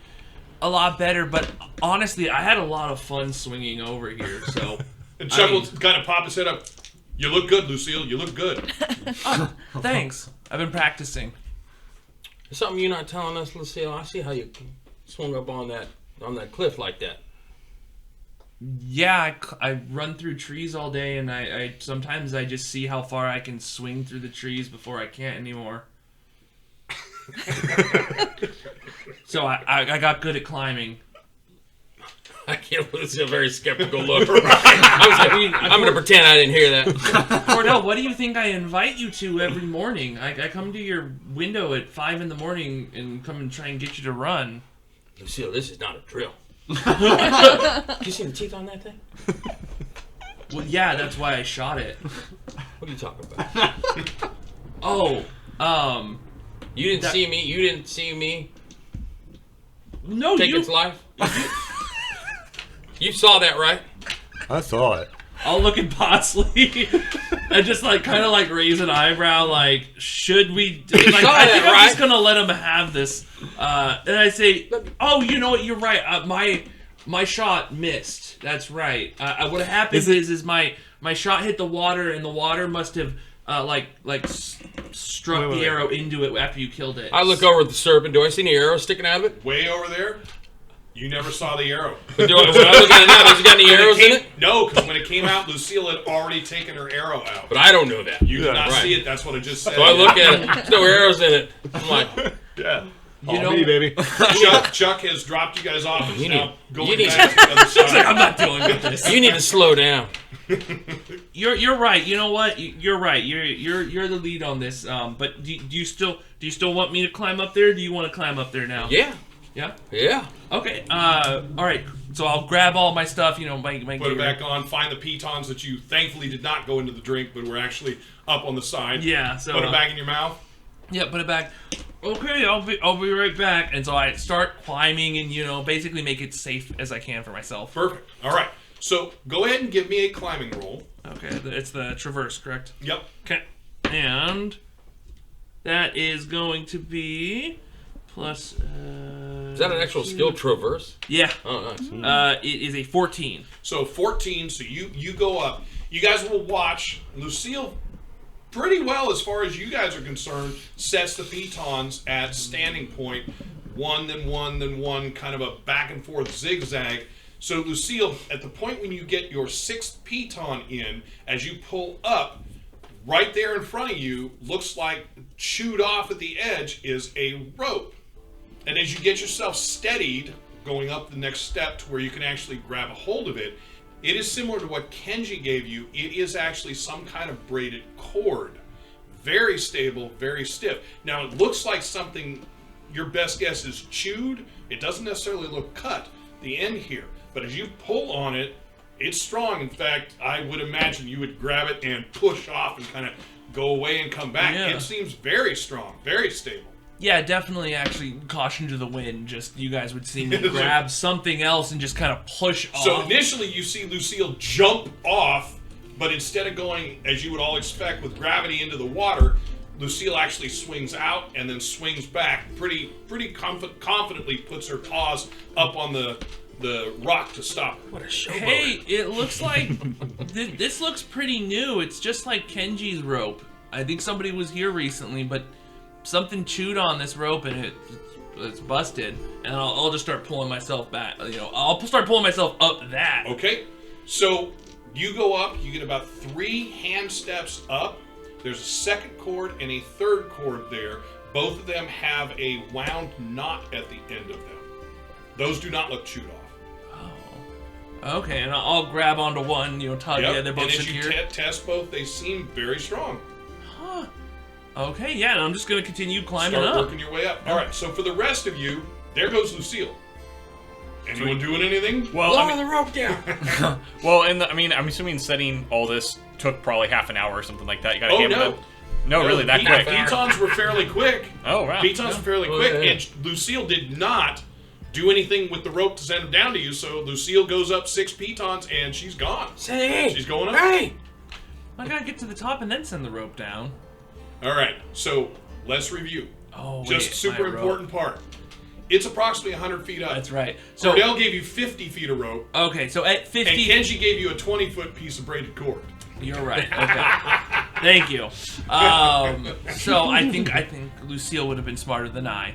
a lot better, but honestly, I had a lot of fun swinging over here, so. And Chuck will kind of pop his head up. You look good, Lucille. You look good. Thanks. I've been practicing. There's something you're not telling us, Lucille. I see how you swung up on that cliff like that. Yeah, I run through trees all day, and I sometimes I just see how far I can swing through the trees before I can't anymore. So I got good at climbing. I give Lucille a very skeptical look. I'm going to pretend I didn't hear that. Cordell, what do you think I invite you to every morning? I come to your window at 5 in the morning and come and try and get you to run. Lucille, this is not a drill. You see the teeth on that thing? Well, yeah, that's why I shot it. What are you talking about? You didn't see me. You didn't see me No, take its life. You saw that, right? I saw it. I'll look at Bosley and just kind of raise an eyebrow, should we? I think I'm just gonna let him have this. And I say, oh, you know what? You're right. My shot missed. That's right. What happened is my shot hit the water, and the water must have struck the arrow into it after you killed it. I look over at the serpent. Do I see any arrows sticking out of it? Way over there, you never saw the arrow. But when I look at it now, does it got any arrows in it? No, because when it came out, Lucille had already taken her arrow out. But I don't know that. You did not see it. That's what I just said. So I look at it. There's no arrows in it. I'm like, Yeah. You know, me, baby. Chuck has dropped you guys off. And You now need- going you need- back to the other side. I'm not dealing with this. you need to slow down. You're right. You know what? You're right. You're the lead on this. But do you still want me to climb up there? Or do you want to climb up there now? Yeah. Yeah. Yeah. Okay. All right. So I'll grab all my stuff. My Put gear. it back on. Find the pitons that you thankfully did not go into the drink, but were actually up on the side. Yeah. So Put it back in your mouth. Yeah. Put it back. Okay. I'll be right back. And so I start climbing and basically make it safe as I can for myself. Perfect. All right. So go ahead and give me a climbing roll. Okay. It's the traverse, correct? Yep. Okay. And that is going to be plus. Is that an actual skill traverse? Yeah. Oh, nice. It is a 14. So 14. So you go up. You guys will watch Lucille pretty well as far as you guys are concerned. Sets the pitons at standing point. One, then one, then one. Kind of a back and forth zigzag. So Lucille, at the point when you get your 6th piton in, as you pull up, right there in front of you, looks like chewed off at the edge is a rope. And as you get yourself steadied, going up the next step to where you can actually grab a hold of it, it is similar to what Kenji gave you. It is actually some kind of braided cord. Very stable, very stiff. Now, it looks like something, your best guess is chewed. It doesn't necessarily look cut, the end here. But as you pull on it, it's strong. In fact, I would imagine you would grab it and push off and kind of go away and come back. Yeah. It seems very strong, very stable. Yeah, definitely. Actually, caution to the wind. Just you guys would see me grab something else and just kind of push off. So initially you see Lucille jump off, but instead of going, as you would all expect, with gravity into the water, Lucille actually swings out and then swings back. Pretty confidently puts her paws up on the rock to stop her. What a showboat. Hey, it looks like this looks pretty new. It's just like Kenji's rope. I think somebody was here recently, but something chewed on this rope and it's busted. And I'll just start pulling myself back. I'll start pulling myself up that. Okay, so you go up, you get about 3 hand steps up. There's a 2nd cord and a 3rd cord there. Both of them have a wound knot at the end of them. Those do not look chewed off. Okay, and I'll grab onto one, tug. Yep. Yeah, they're both and as secure. you test both, they seem very strong. Huh. Okay, yeah, and I'm just going to continue climbing Start up. working your way up. All right, so for the rest of you, there goes Lucille. Anyone doing anything? Well, Lower the rope down. I'm assuming setting all this took probably half an hour or something like that. You got to Oh, hammer no. that. No, really, that quick. Pitons were fairly quick. Oh, wow. Pitons were fairly quick, yeah. and Lucille did not do anything with the rope to send them down to you, so Lucille goes up 6 pitons, and she's gone. Hey, She's going up. Hey. I gotta get to the top and then send the rope down. All right, so let's review. Oh, Just wait, super my rope. important part. It's approximately 100 feet up. That's right. So Cordell gave you 50 feet of rope, okay, so at 50. and Kenji gave you a 20-foot piece of braided cord. You're right. Okay. Thank you. So I think Lucille would have been smarter than I.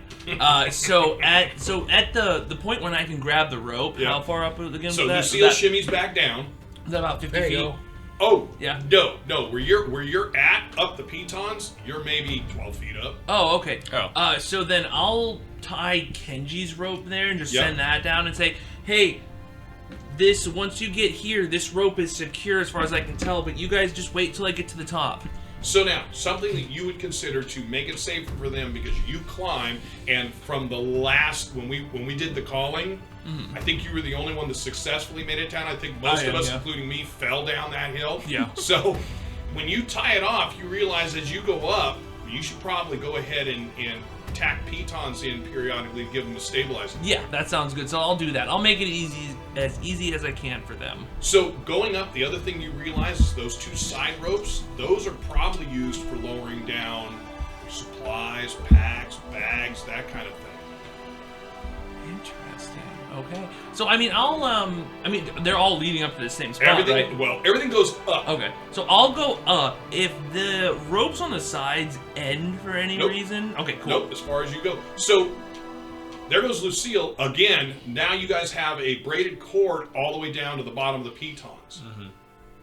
So at the point when I can grab the rope, Yeah. how far up again? So was that? Lucille shimmies back down. Is that about 50 There feet? you go. Oh, Yeah. No. Where you're at, up the pitons, you're maybe 12 feet up. Oh, okay. Oh. So then I'll tie Kenji's rope there and just Yep. send that down and say, hey, this, once you get here, this rope is secure as far as I can tell, but you guys just wait till I get to the top. So now, something that you would consider to make it safer for them because you climb, and from the last when we did the calling, I think you were the only one that successfully made it down. I think most of us, including me, fell down that hill. Yeah. So when you tie it off, you realize as you go up, you should probably go ahead and tack pitons in periodically to give them a stabilizer. Yeah, that sounds good. So I'll do that. I'll make it as easy as I can for them. So going up, the other thing you realize is those two side ropes, those are probably used for lowering down supplies, packs, bags, that kind of thing. Interesting. Okay. So they're all leading up to the same spot, right? Well, everything goes up. Okay. So I'll go up. If the ropes on the sides end for any reason, okay, cool. Nope, as far as you go. So there goes Lucille again. Now you guys have a braided cord all the way down to the bottom of the pitons.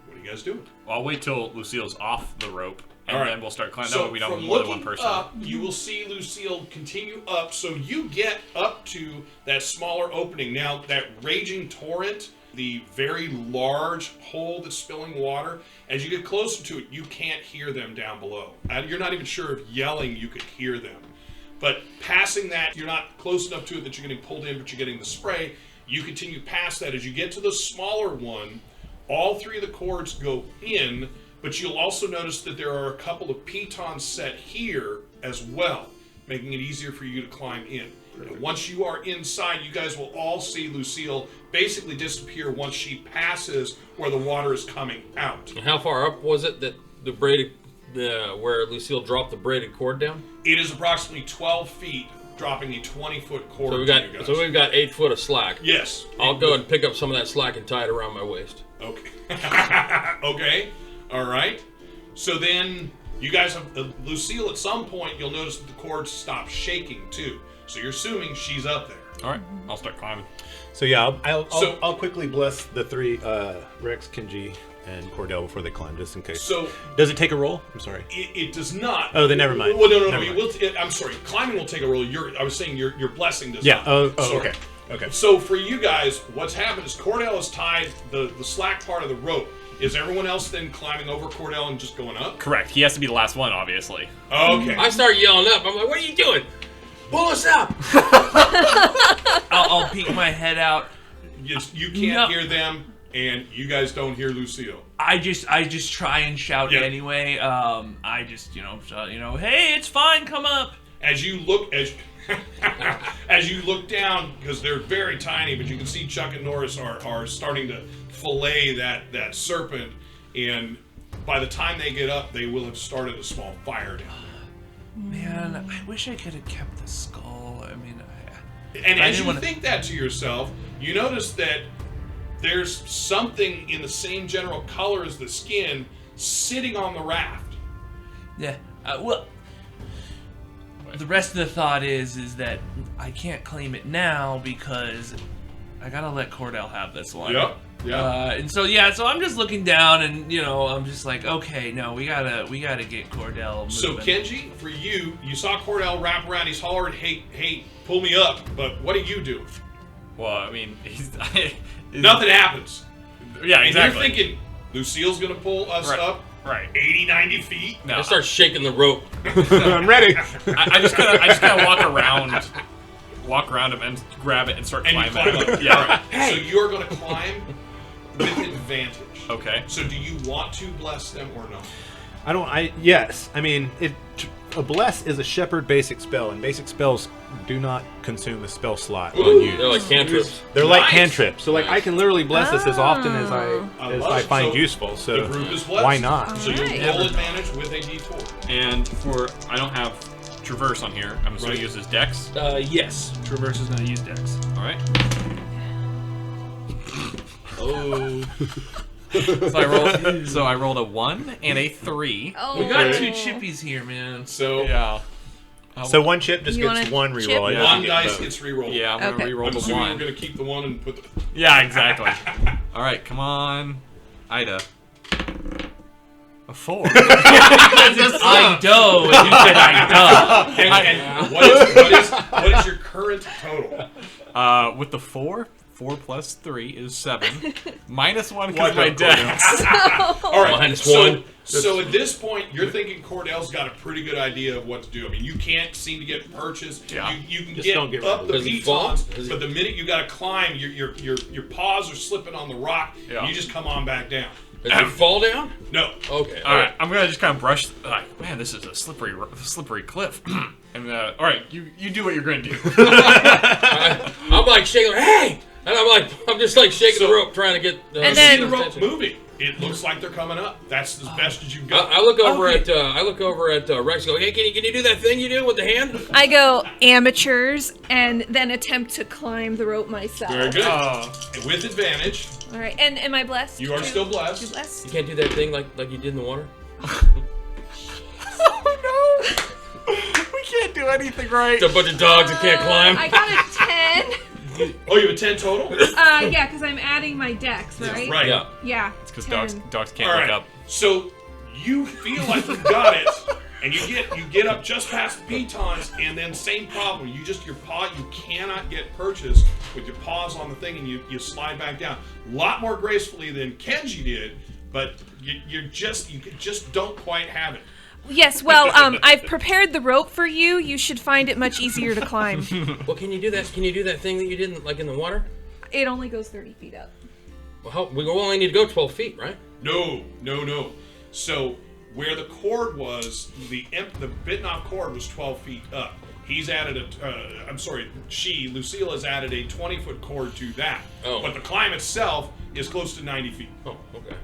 What are you guys doing? Well, I'll wait till Lucille's off the rope, and All right. then we'll start climbing. So That way we don't from have more than looking one person. up, you will see Lucille continue up. So you get up to that smaller opening. Now that raging torrent, the very large hole that's spilling water, as you get closer to it, you can't hear them down below. You're not even sure if yelling you could hear them. But passing that, you're not close enough to it that you're getting pulled in, but you're getting the spray. You continue past that. As you get to the smaller one, all three of the cords go in, but you'll also notice that there are a couple of pitons set here as well, making it easier for you to climb in. And once you are inside, you guys will all see Lucille basically disappear once she passes where the water is coming out. And how far up was it that the braided, where Lucille dropped the braided cord down? It is approximately 12 feet, dropping a 20-foot cord So to you guys. we've got 8 foot of slack. Yes. I'll go and pick up some of that slack and tie it around my waist. Okay. Okay. All right. So then you guys have Lucille. At some point, you'll notice that the cords stop shaking too. So you're assuming she's up there. All right, I'll start climbing. So yeah, I'll quickly bless the three Rex, Kenji, and Cordell before they climb, just in case. So does it take a roll? I'm sorry. it does not. Oh, then never mind. Well, no. Never mind. I'm sorry. Climbing will take a roll. I was saying your blessing does Yeah. not. Oh, okay. So for you guys, what's happened is Cordell has tied the slack part of the rope. Is everyone else then climbing over Cordell and just going up? Correct. He has to be the last one, obviously. Okay. I start yelling up. I'm like, what are you doing? Pull us up! I'll peek my head out. You can't hear them, and you guys don't hear Lucille. I just try and shout anyway. I just hey, it's fine, come up. As you look as you look down, because they're very tiny, but you can see Chuck and Norris are starting to fillet that serpent, and by the time they get up, they will have started a small fire down there. Man, I wish I could have kept the skull. I mean, and as you think that to yourself, you notice that there's something in the same general color as the skin sitting on the raft. Yeah. Well, the rest of the thought is that I can't claim it now because I gotta let Cordell have this one. Yep. Yeah. And so I'm just looking down, and I'm just like, okay, no, we gotta get Cordell moving. So Kenji, for you saw Cordell wrap around. He's hollered, "Hey, pull me up!" But what do you do? Well, I mean, Nothing happens. Yeah, And exactly. you're thinking Lucille's gonna pull us up Right. 80, 90 feet. No, I start shaking the rope. I'm ready. I just gotta walk around him and grab it and start And you climbing. climb up. Yeah. All right. So you're gonna climb with advantage. Okay. So do you want to bless them or no? Yes. I mean, a bless is a shepherd basic spell, and basic spells do not consume a spell slot on you. They're like cantrips. They're like Nice. cantrips. So I can literally bless this as often as I I love it. find So useful. The So group is blessed. why not? So you Alright. roll advantage with a d4. And I don't have traverse on here. I'm just Right. gonna use his dex. Yes, Traverse is gonna use Dex. All right. Oh. So I rolled a 1 and a 3. Oh, We got two chippies here, man. So Yeah. So one chip just You gets want a one chip? reroll. I one don't dice get gets re-rolled. Yeah, I'm gonna Okay. re-roll I'm the assuming 1. we're gonna keep the one and put the. Yeah, exactly. All right, come on, Ida. A 4. I do. You said I And what is your current total? With the 4, 4 plus 3 is 7. Minus 1 Watch because my out, dex. All right. Minus 1. So at this point, you're thinking Cordell's got a pretty good idea of what to do. I mean, you can't seem to get perches. Yeah. You can Just get don't get up rid the Does he fall? pitons, Does he- but the minute you got to climb, your paws are slipping on the rock. Yeah. And you just come on back down. Does he fall down? No. Okay. All right, I'm gonna just kind of brush. Like, man, this is a slippery cliff. And all right, you do what you're gonna do. I'm like shaking. Hey! And I'm just like shaking the rope, trying to get. And You then- see the rope moving. It looks like they're coming up. That's as best as you got. I look over Okay. at Rex. Go, hey, can you do that thing you do with the hand? I go amateurs and then attempt to climb the rope myself. Very good. And with advantage, All right, and am I blessed? you are too? still You blessed. blessed? You can't do that thing like you did in the water. Oh no! We can't do anything right. It's a bunch of dogs that can't climb. I got a 10. Oh, you have a 10 total? Yeah, because I'm adding my dex, right? Right. Yeah. Yeah. It's because 10. dogs can't All look right. up. So you feel like you got it, and you get up just past the pitons, and then same problem. You cannot get perches with your paws on the thing, and you slide back down. A lot more gracefully than Kenji did, but you just don't quite have it. Yes, well, I've prepared the rope for you. You should find it much easier to climb. Well, can you do that? Can you do that thing that you did in the water? It only goes 30 feet up. Well, we only need to go 12 feet, right? No. So where the cord was, the bitten off cord was 12 feet up. He's added Lucille has added a 20-foot cord to that. Oh. But the climb itself is close to 90 feet. Oh, okay.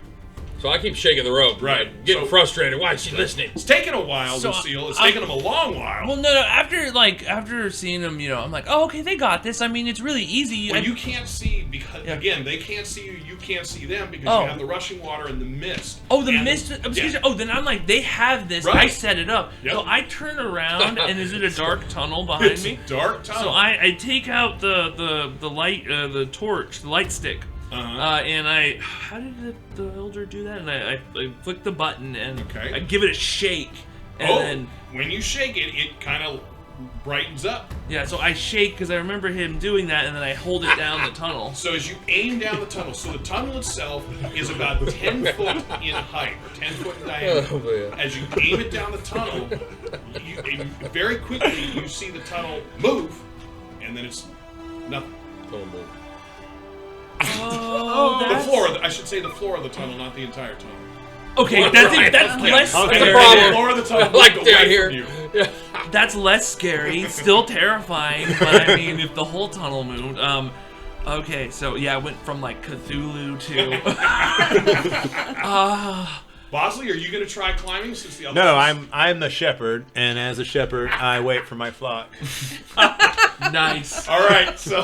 So I keep shaking the rope. Right. Getting So- frustrated. Why is she listening? It's taken a while, So, Lucille. It's taken them a long while. Well, no. After seeing them, I'm like, oh, okay, they got this. I mean, it's really easy. Well, you can't see because Yeah. again, they can't see you. You can't see them because Oh. you have the rushing water and the mist. Oh, the And- mist. Excuse yeah. me. Oh, then I'm like, they have this. Right. I set it up. Yep. So I turn around, and is it a dark tunnel behind It's me? a dark tunnel. So I take out the light, the torch, the light stick. And how did the elder do that? And I flick the button and Okay. I give it a shake. And then, when you shake it, it kind of brightens up. yeah, so I shake because I remember him doing that, and then I hold it down the tunnel. So as you aim down the tunnel, so the tunnel itself is about 10 foot in height, or 10 foot in diameter. Oh, man. As you aim it down the tunnel, very quickly you see the tunnel move, and then it's nothing. Tunnel move. Oh, The that's... floor, I should say the floor of the tunnel, not the entire tunnel. Okay, that's less Okay. The scary. floor of the tunnel Like moved down away here. from you. Yeah. That's less scary. Still terrifying, but I mean, if the whole tunnel moved. Okay, so yeah, I went from like Cthulhu to. Bosley, are you going to try climbing since the other No, ones- I'm the shepherd, and as a shepherd, I wait for my flock. Nice. All right, so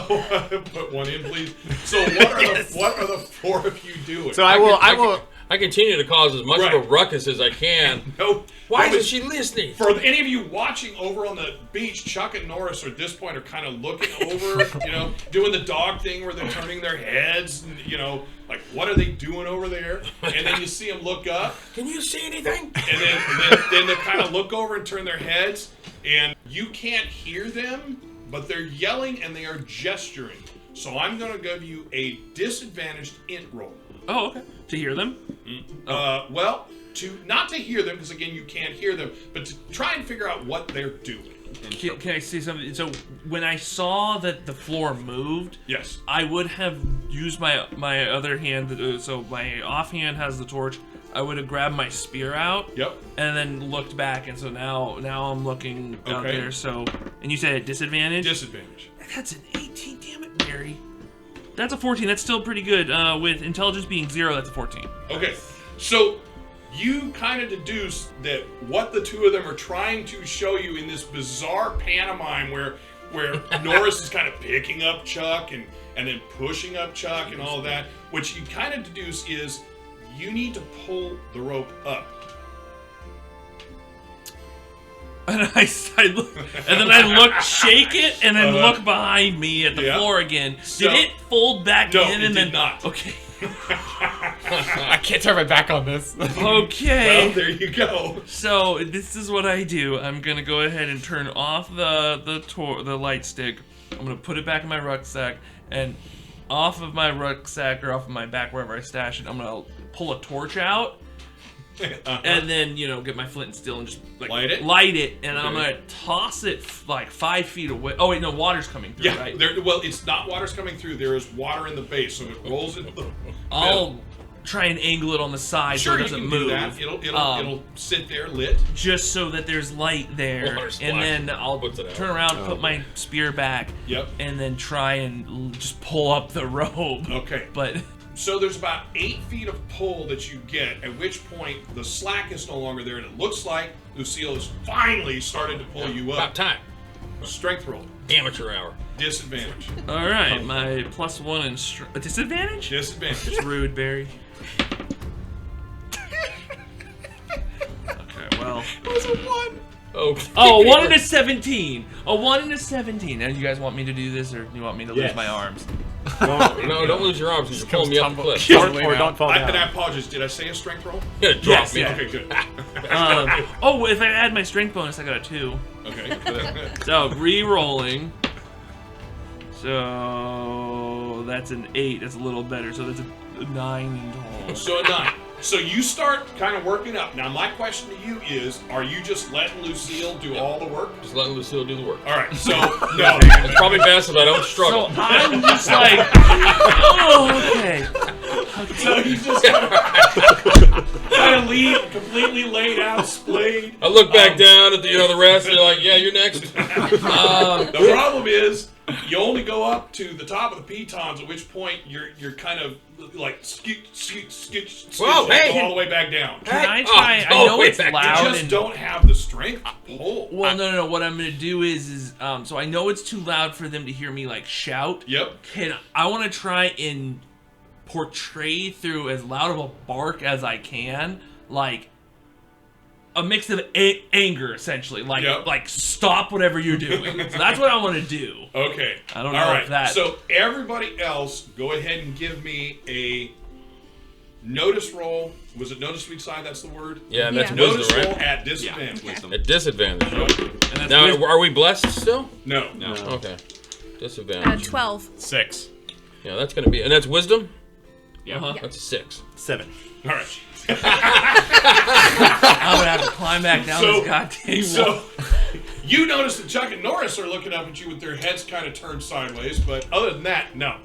put one in, please. So what are the four of you doing? So I will. I continue to cause as much Right. of a ruckus as I can. No. Why no, isn't she listening? For any of you watching over on the beach, Chuck and Norris at this point are kind of looking over, doing the dog thing where they're turning their heads, and, like, what are they doing over there? And then you see them look up, Can you see anything? and then they kind of look over and turn their heads, and you can't hear them, but they're yelling and they are gesturing. So I'm going to give you a disadvantaged int roll. Oh, okay. To hear them? Well, not to hear them, because again, you can't hear them, but to try and figure out what they're doing. Can I say something? So when I saw that the floor moved, Yes. I would have used my other hand. So my offhand has the torch. I would have grabbed my spear out. Yep. And then looked back, and so now I'm looking out Okay. there. So, and you said at disadvantage. Disadvantage. That's an 18. Damn it, Mary. That's a 14. That's still pretty good. With intelligence being 0, that's a 14. Okay. So you kind of deduce that what the two of them are trying to show you in this bizarre pantomime where Norris is kind of picking up Chuck and then pushing up Chuck and all that, what you kind of deduce is you need to pull the rope up. And then I look, shake it, and then look behind me at the Yeah. floor again. So- Did it fold back No, in? it And did then not. Okay. I can't turn my back on this. Okay. Well, there you go. So this is what I do. I'm gonna go ahead and turn off the light stick. I'm gonna put it back in my rucksack, and off of my rucksack or off of my back, wherever I stash it, I'm gonna pull a torch out. And then, get my flint and steel and just light it, and I'm gonna toss it like 5 feet away. Oh wait, no, water's coming through, right? Well, it's not water's coming through. There is water in the base, so it rolls into the. I'll try and angle it on the side so it doesn't move. Do that. It'll sit there lit, just so that there's light there, and then I'll turn around, put my spear back, and then try and just pull up the rope. Okay, but. So there's about 8 feet of pull that you get, at which point the slack is no longer there, and it looks like Lucille is finally starting to pull you up. About time. Strength roll. Amateur hour. Disadvantage. All right, my +1 and disadvantage? Disadvantage. It's rude, Barry. Okay, well. It was a 1. Oh, a 1 and a 17. A 1 and a 17. And you guys want me to do this, or do you want me to lose my arms? No, don't lose your arms. You're pulling me up the cliff. Or don't fall down. And I apologize. Did I say a strength roll? Yeah, drop me. Yeah. Okay, good. If I add my strength bonus, I got a 2. Okay. So, re-rolling. So, that's an 8. That's a little better. So, that's a 9 in total. So a 9. So you start kind of working up. Now, my question to you is, are you just letting Lucille do all the work? Just letting Lucille do the work. All right, so, no. It's probably best if I don't struggle. So I'm just like, okay. So he's just kind of leave, completely laid out, splayed. I look back down at the rest, and they're like, yeah, you're next. The problem is, you only go up to the top of the pitons, at which point you're kind of like all the way back down. Can I try? I know it's loud. You just don't have the strength to pull. Well, no. What I'm gonna do is so I know it's too loud for them to hear me like shout. Yep. I want to try and portray through as loud of a bark as I can, like a mix of anger, essentially, like stop whatever you're doing. So that's what I want to do. Okay. I don't know if that. So everybody else, go ahead and give me a notice roll. Was it notice weak side? That's the word. Yeah, that's notice wisdom, roll right? at disadvantage. Wisdom. At disadvantage. And that's Now, are we blessed still? No. Okay. Disadvantage. 12. 6. Yeah, that's gonna be, and that's wisdom. Yeah. That's a 6. 7. All right. I'm gonna have to climb back down this goddamn wall. You notice that Chuck and Norris are looking up at you with their heads kind of turned sideways, but other than that, no.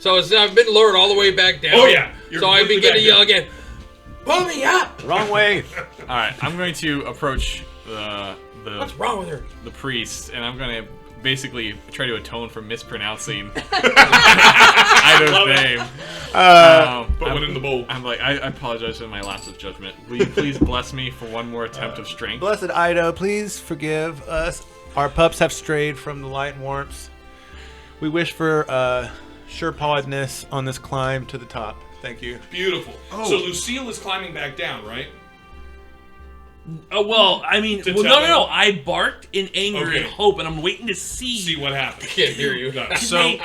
So I've been lowered all the way back down. Oh yeah. So I begin to yell again. Pull me up! Wrong way. All right, I'm going to approach What's wrong with her? the priest, and I'm going to basically try to atone for mispronouncing Ido's name. Put one in the bowl. I'm like, I apologize for my lapse of judgment. Will you please bless me for one more attempt of strength? Blessed Ido, please forgive us. Our pups have strayed from the light and warmth. We wish for sure-pawedness on this climb to the top. Thank you. Beautiful. Oh. So Lucille is climbing back down, right? Oh, well, I mean, no. I barked in anger and hope, and I'm waiting to see what happens. I can't hear you. So,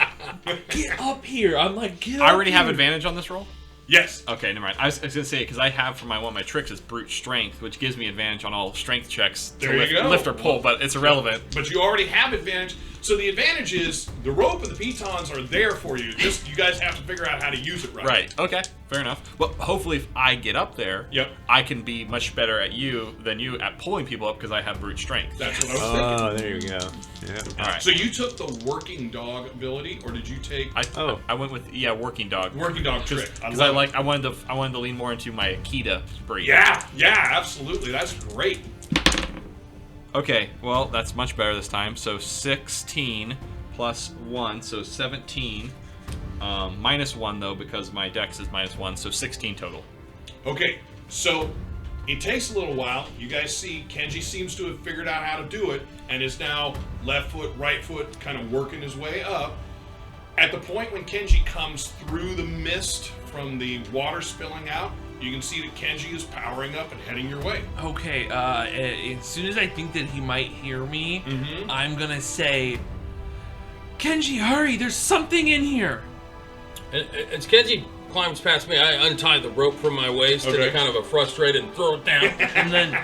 get up here. I'm like, get up I already here. have advantage on this roll? Yes. Okay, never mind. I was going to say, because I have for one of my tricks is brute strength, which gives me advantage on all strength checks to lift or pull, but it's irrelevant. But you already have advantage. So the advantage is the rope and the pitons are there for you. Just you guys have to figure out how to use it right. Right. Okay. Fair enough. Well, hopefully, if I get up there, I can be much better than you at pulling people up because I have brute strength. That's what I was thinking. Oh, there you go. Yeah. All right. So you took the working dog ability, or did you take? I went with working dog. Working dog trick. Because I wanted to lean more into my Akita breed. Yeah, absolutely. That's great. Okay, well, that's much better this time. So 16 plus 1, so 17. Minus 1, though, because my dex is -1, so 16 total. Okay, so it takes a little while. You guys see Kenji seems to have figured out how to do it and is now left foot, right foot, kind of working his way up. At the point when Kenji comes through the mist from the water spilling out, you can see that Kenji is powering up and heading your way. Okay, as soon as I think that he might hear me, I'm gonna say, Kenji, hurry, there's something in here. As Kenji climbs past me, I untie the rope from my waist in a kind of a frustrated and throw it down. And then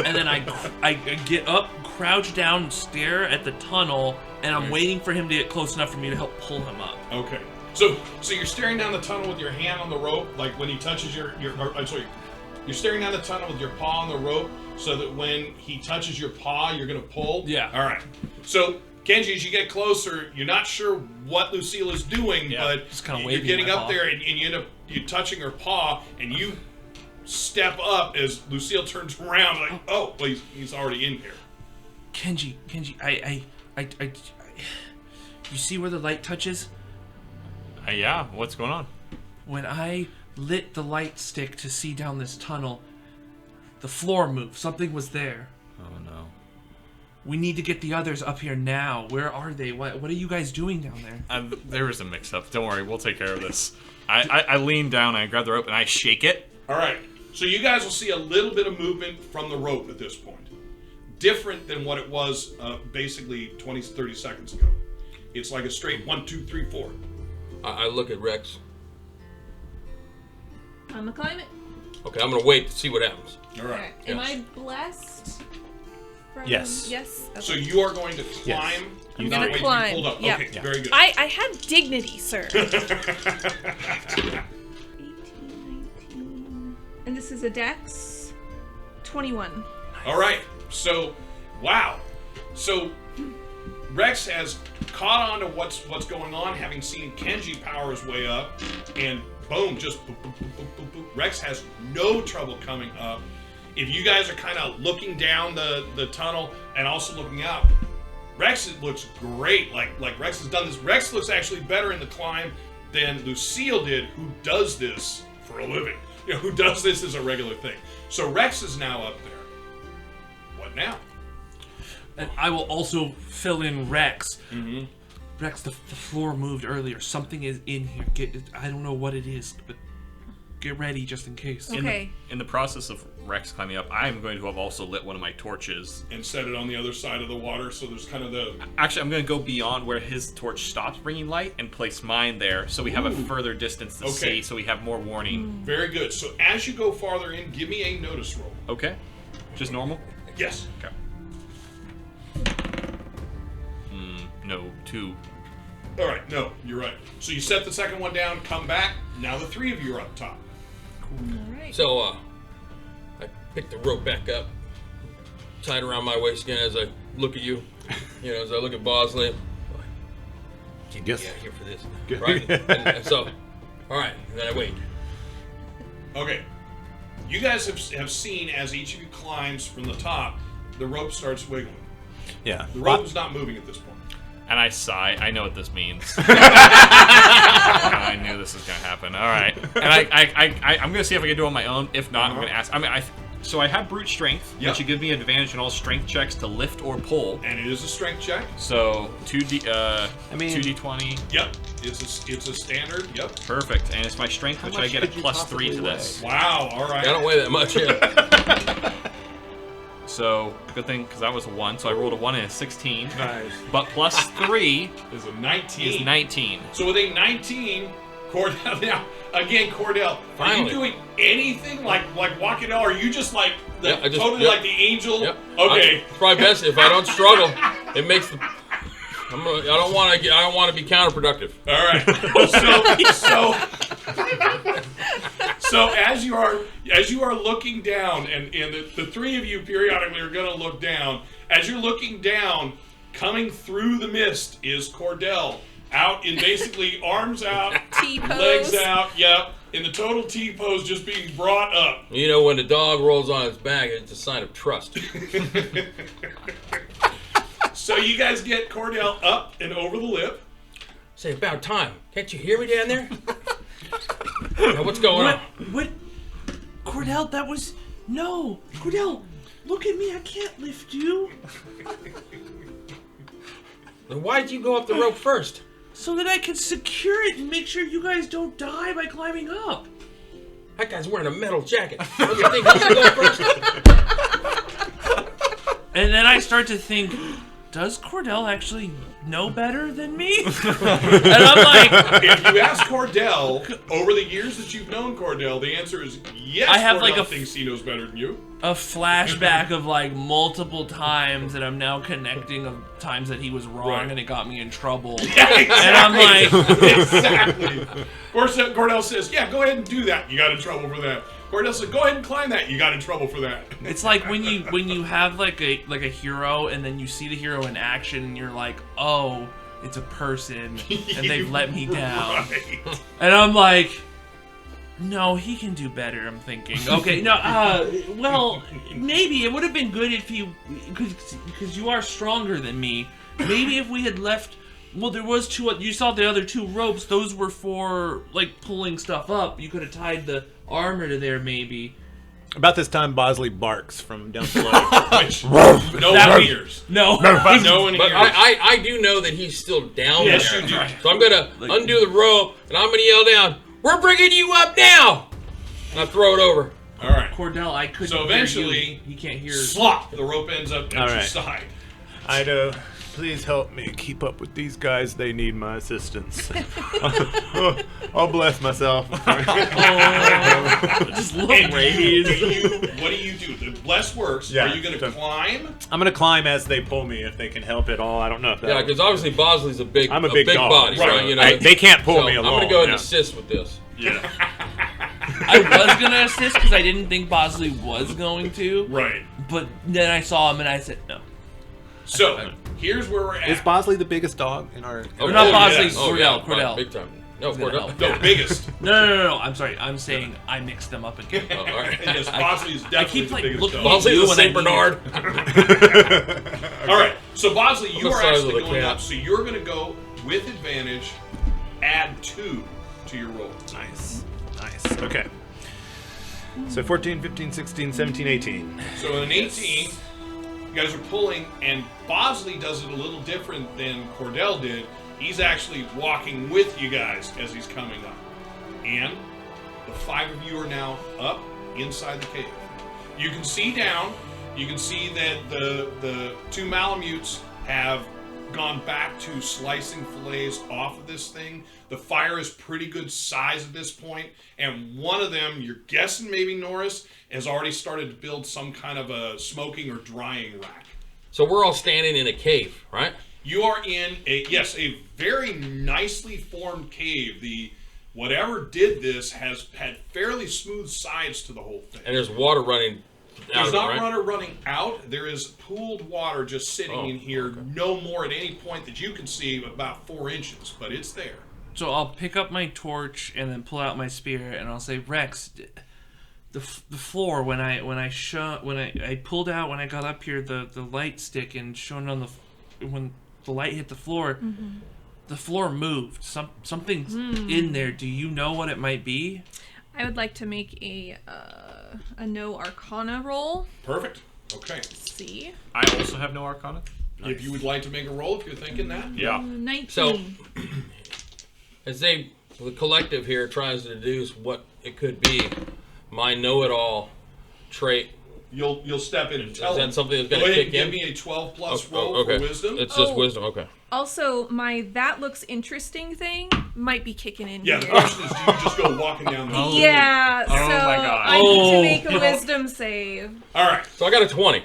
and then I get up, crouch down, stare at the tunnel, and I'm waiting for him to get close enough for me to help pull him up. Okay. So you're staring down the tunnel with your hand on the rope, like when he touches you're staring down the tunnel with your paw on the rope, so that when he touches your paw, you're gonna pull. Yeah. All right. So Kenji, as you get closer, you're not sure what Lucille is doing, but just kinda you're waving getting my up paw. there, and you end up touching her paw, and you step up as Lucille turns around, like, oh, well, he's already in here. Kenji, I you see where the light touches? Yeah, what's going on? When I lit the light stick to see down this tunnel, the floor moved. Something was there. Oh no. We need to get the others up here now. Where are they? What are you guys doing down there? There was a mix-up. Don't worry, we'll take care of this. I lean down, and I grab the rope, and I shake it. All right. So you guys will see a little bit of movement from the rope at this point. Different than what it was basically 20, 30 seconds ago. It's like a straight 1, 2, 3, 4. I look at Rex. On the climate. Okay, I'm gonna wait to see what happens. All right. Am I blessed? From... Yes. Yes. Okay. So you are going to climb. I'm not gonna wait to be climb. pulled up. Yep. Okay, Yeah. very good. I have dignity, sir. 18, 19. And this is a dex 21. All right. So, wow. So Rex has caught on to what's going on, having seen Kenji power his way up, and boom, just boop, boop, boop, boop, boop, boop. Rex has no trouble coming up. If you guys are kind of looking down the tunnel and also looking out, Rex looks great. Like Rex has done this. Rex looks actually better in the climb than Lucille did, who does this for a living. You know, who does this as a regular thing. So Rex is now up there. What now? And I will also fill in Rex. Mm-hmm. Rex, the floor moved earlier. Something is in here. I don't know what it is, but get ready just in case. Okay. In the process of Rex climbing up, I'm going to have also lit one of my torches. And set it on the other side of the water, so there's kind of the... Actually, I'm going to go beyond where his torch stops bringing light and place mine there, so we have a further distance to see, so we have more warning. Very good. So as you go farther in, give me a notice roll. Okay. Just normal? Yes. Okay. No, 2. All right, no, you're right. So you set the second one down, come back. Now the three of you are up top. All right. So, I pick the rope back up, tie it around my waist again as I look at you. You know, as I look at Bosley. Keep me out here for this. Good. Right? And so, all right, and then I wait. Okay. You guys have seen as each of you climbs from the top, the rope starts wiggling. Yeah. The rope is not moving at this point. And I sigh. I know what this means. I knew this was going to happen. All right. And I'm going to see if I can do it on my own. If not, I'm going to ask. So I have brute strength, Yep. which should give me advantage in all strength checks to lift or pull. And it is a strength check. So 2d20. Yep. It's a standard. Yep. Perfect. And it's my strength, which I much get a could you +3 to possibly this. Wow. All right. I don't weigh that much yet. So good thing, because that was a 1. So I rolled a 1 and a 16. Nice. But +3 Is a 19. is 19. So with a 19, Cordell. Now again, Cordell, are Finally. you doing anything like Wakadell? Or are you just like Yeah, I just- totally yep. like the angel? Yep. Okay. It's probably best if I don't struggle. It makes the. I don't want to be counterproductive. All right. So as you are looking down, and the three of you periodically are going to look down. As you're looking down, coming through the mist is Cordell, out in basically arms out, T-pose. legs out. Yep. In the total T pose, just being brought up. You know, when the dog rolls on its back, it's a sign of trust. So you guys get Cordell up and over the lip. Say, about time. Can't you hear me down there? Now, what's going on? What? Cordell, that was... No! Cordell, look at me. I can't lift you. Then why did you go up the rope first? So that I can secure it and make sure you guys don't die by climbing up. That guy's wearing a metal jacket. Don't you think he should go first? And then I start to think, does Cordell actually know better than me? And I'm like, If you ask Cordell, over the years that you've known Cordell, the answer is yes. I have Cordell like a thinks he knows better than you. a flashback of like multiple times, and I'm now connecting of times that he was wrong, Right. and it got me in trouble. Yeah, exactly. And I'm like, Exactly. Cordell says, yeah, go ahead and do that. You got in trouble for that. Cordell says, go ahead and climb that. You got in trouble for that. it's like when you have like a hero, and then you see the hero in action, and you're like, oh, it's a person, and they've let me down. Right. And I'm like, no, he can do better, I'm thinking. Okay, no, well, maybe it would have been good if you, because you are stronger than me. Maybe if we had left, well, there was two, you saw the other two ropes, those were for, like, pulling stuff up. You could have tied the armor to there, maybe. About this time, Bosley barks from down below. Which no one hears. No. No one But hears. I do know that he's still down Yes, there. you do. So I'm gonna undo the rope, and I'm gonna yell down, "We're bringing you up now!" And I throw it over. All right. Cordell, I couldn't So hear eventually, you. He can't hear. Slop. The rope ends up at All your right. side. Ido, please help me keep up with these guys. They need my assistance. I'll bless myself. Just look And raised. what do you do? The bless works. Yeah. Are you going to climb? I'm gonna climb as they pull me if they can help at all. I don't know if that. Yeah, because obviously Bosley's a big, I'm a big dog. body, right? Right. You know, they can't pull so me along. I'm gonna go ahead yeah. and assist with this. Yeah. I was gonna assist because I didn't think Bosley was going to. Right. But then I saw him and I said no. So here's where we're at. Is Bosley the biggest dog in our? Or not Bosley, yes. Cordell. fine, Cordell. big time. No, gonna Cordell. help. the biggest. No. I'm sorry. I'm saying I mixed them up again. Oh, all right. Yes, Bosley is I definitely keep the like biggest looking dog. at Bosley's you a when Saint I Bernard. All right. So Bosley, you the are size of actually the going cat. up. So you're going to go with advantage. Add 2 to your roll. Nice. Okay. So 14, 15, 16, 17, 18. So in an 18, you guys are pulling, and Bosley does it a little different than Cordell did. He's actually walking with you guys as he's coming up. And the 5 of you are now up inside the cave. You can see down. You can see that the 2 Malamutes have gone back to slicing fillets off of this thing. The fire is pretty good size at this point, and one of them, you're guessing maybe Norris, has already started to build some kind of a smoking or drying rack. So we're all standing in a cave, right? You are in a very nicely formed cave. The whatever did this has had fairly smooth sides to the whole thing. And there's water running out There's of it, not right? water running out. There is pooled water just sitting in here, no more at any point that you can see, about 4 inches, but it's there. So I'll pick up my torch and then pull out my spear and I'll say, Rex, the floor when I pulled out when I got up here the light stick and shone on when the light hit the floor, the floor moved. Something's in there. Do you know what it might be? I would like to make a no Arcana roll. Perfect. Okay. Let's see. I also have no Arcana. If you would like to make a roll, if you're thinking that. Yeah. 19. So, as the collective here tries to deduce what it could be, my know-it-all trait, You'll step in and tell is that them. something that's Go going to ahead and kick give in? me a 12 plus Oh, roll okay. for wisdom. It's just Oh. wisdom, okay. Also, my that looks interesting thing might be kicking in Yeah, the here. question is, do you just go walking down the Yeah, so my God. I need to make a wisdom save. All right. So I got a 20.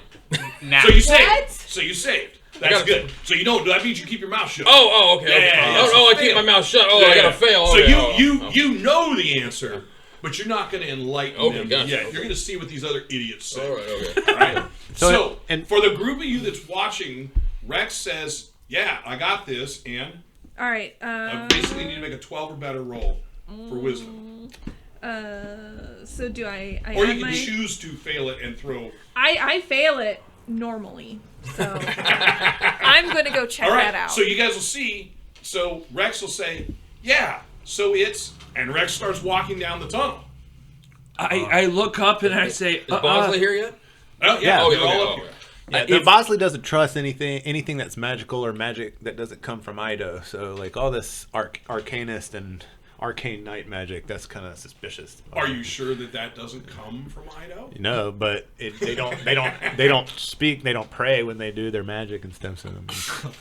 Now. So you saved. What? So you saved. That's got a- good. So you know that means you keep your mouth shut. Oh, okay. okay. Yeah, oh, it's oh, a I keep fail. my mouth shut. Oh, I Yeah. got to fail. So Okay, you know the answer, but you're not going to enlighten Okay, them gotcha, yet. okay. You're going to see what these other idiots say. All right, okay. All right. So, and- for the group of you that's watching, Rex says, "Yeah, I got this," and All right. basically need to make a 12 or better roll for wisdom, So do I or add you can my... choose to fail it and throw. I fail it normally, so I'm gonna go check All right. that out. So you guys will see. So Rex will say, "Yeah." So it's, and Rex starts walking down the tunnel. I look up and I say, Is Bosley here yet? Oh, Yeah. they're Okay, all up okay. here. Yeah, Bosley doesn't trust anything that's magical or magic that doesn't come from Ido. So like all this arcanist and arcane night magic, that's kind of suspicious. Are you sure that doesn't come from Ido? No, but they don't speak, they don't pray when they do their magic and stuff. So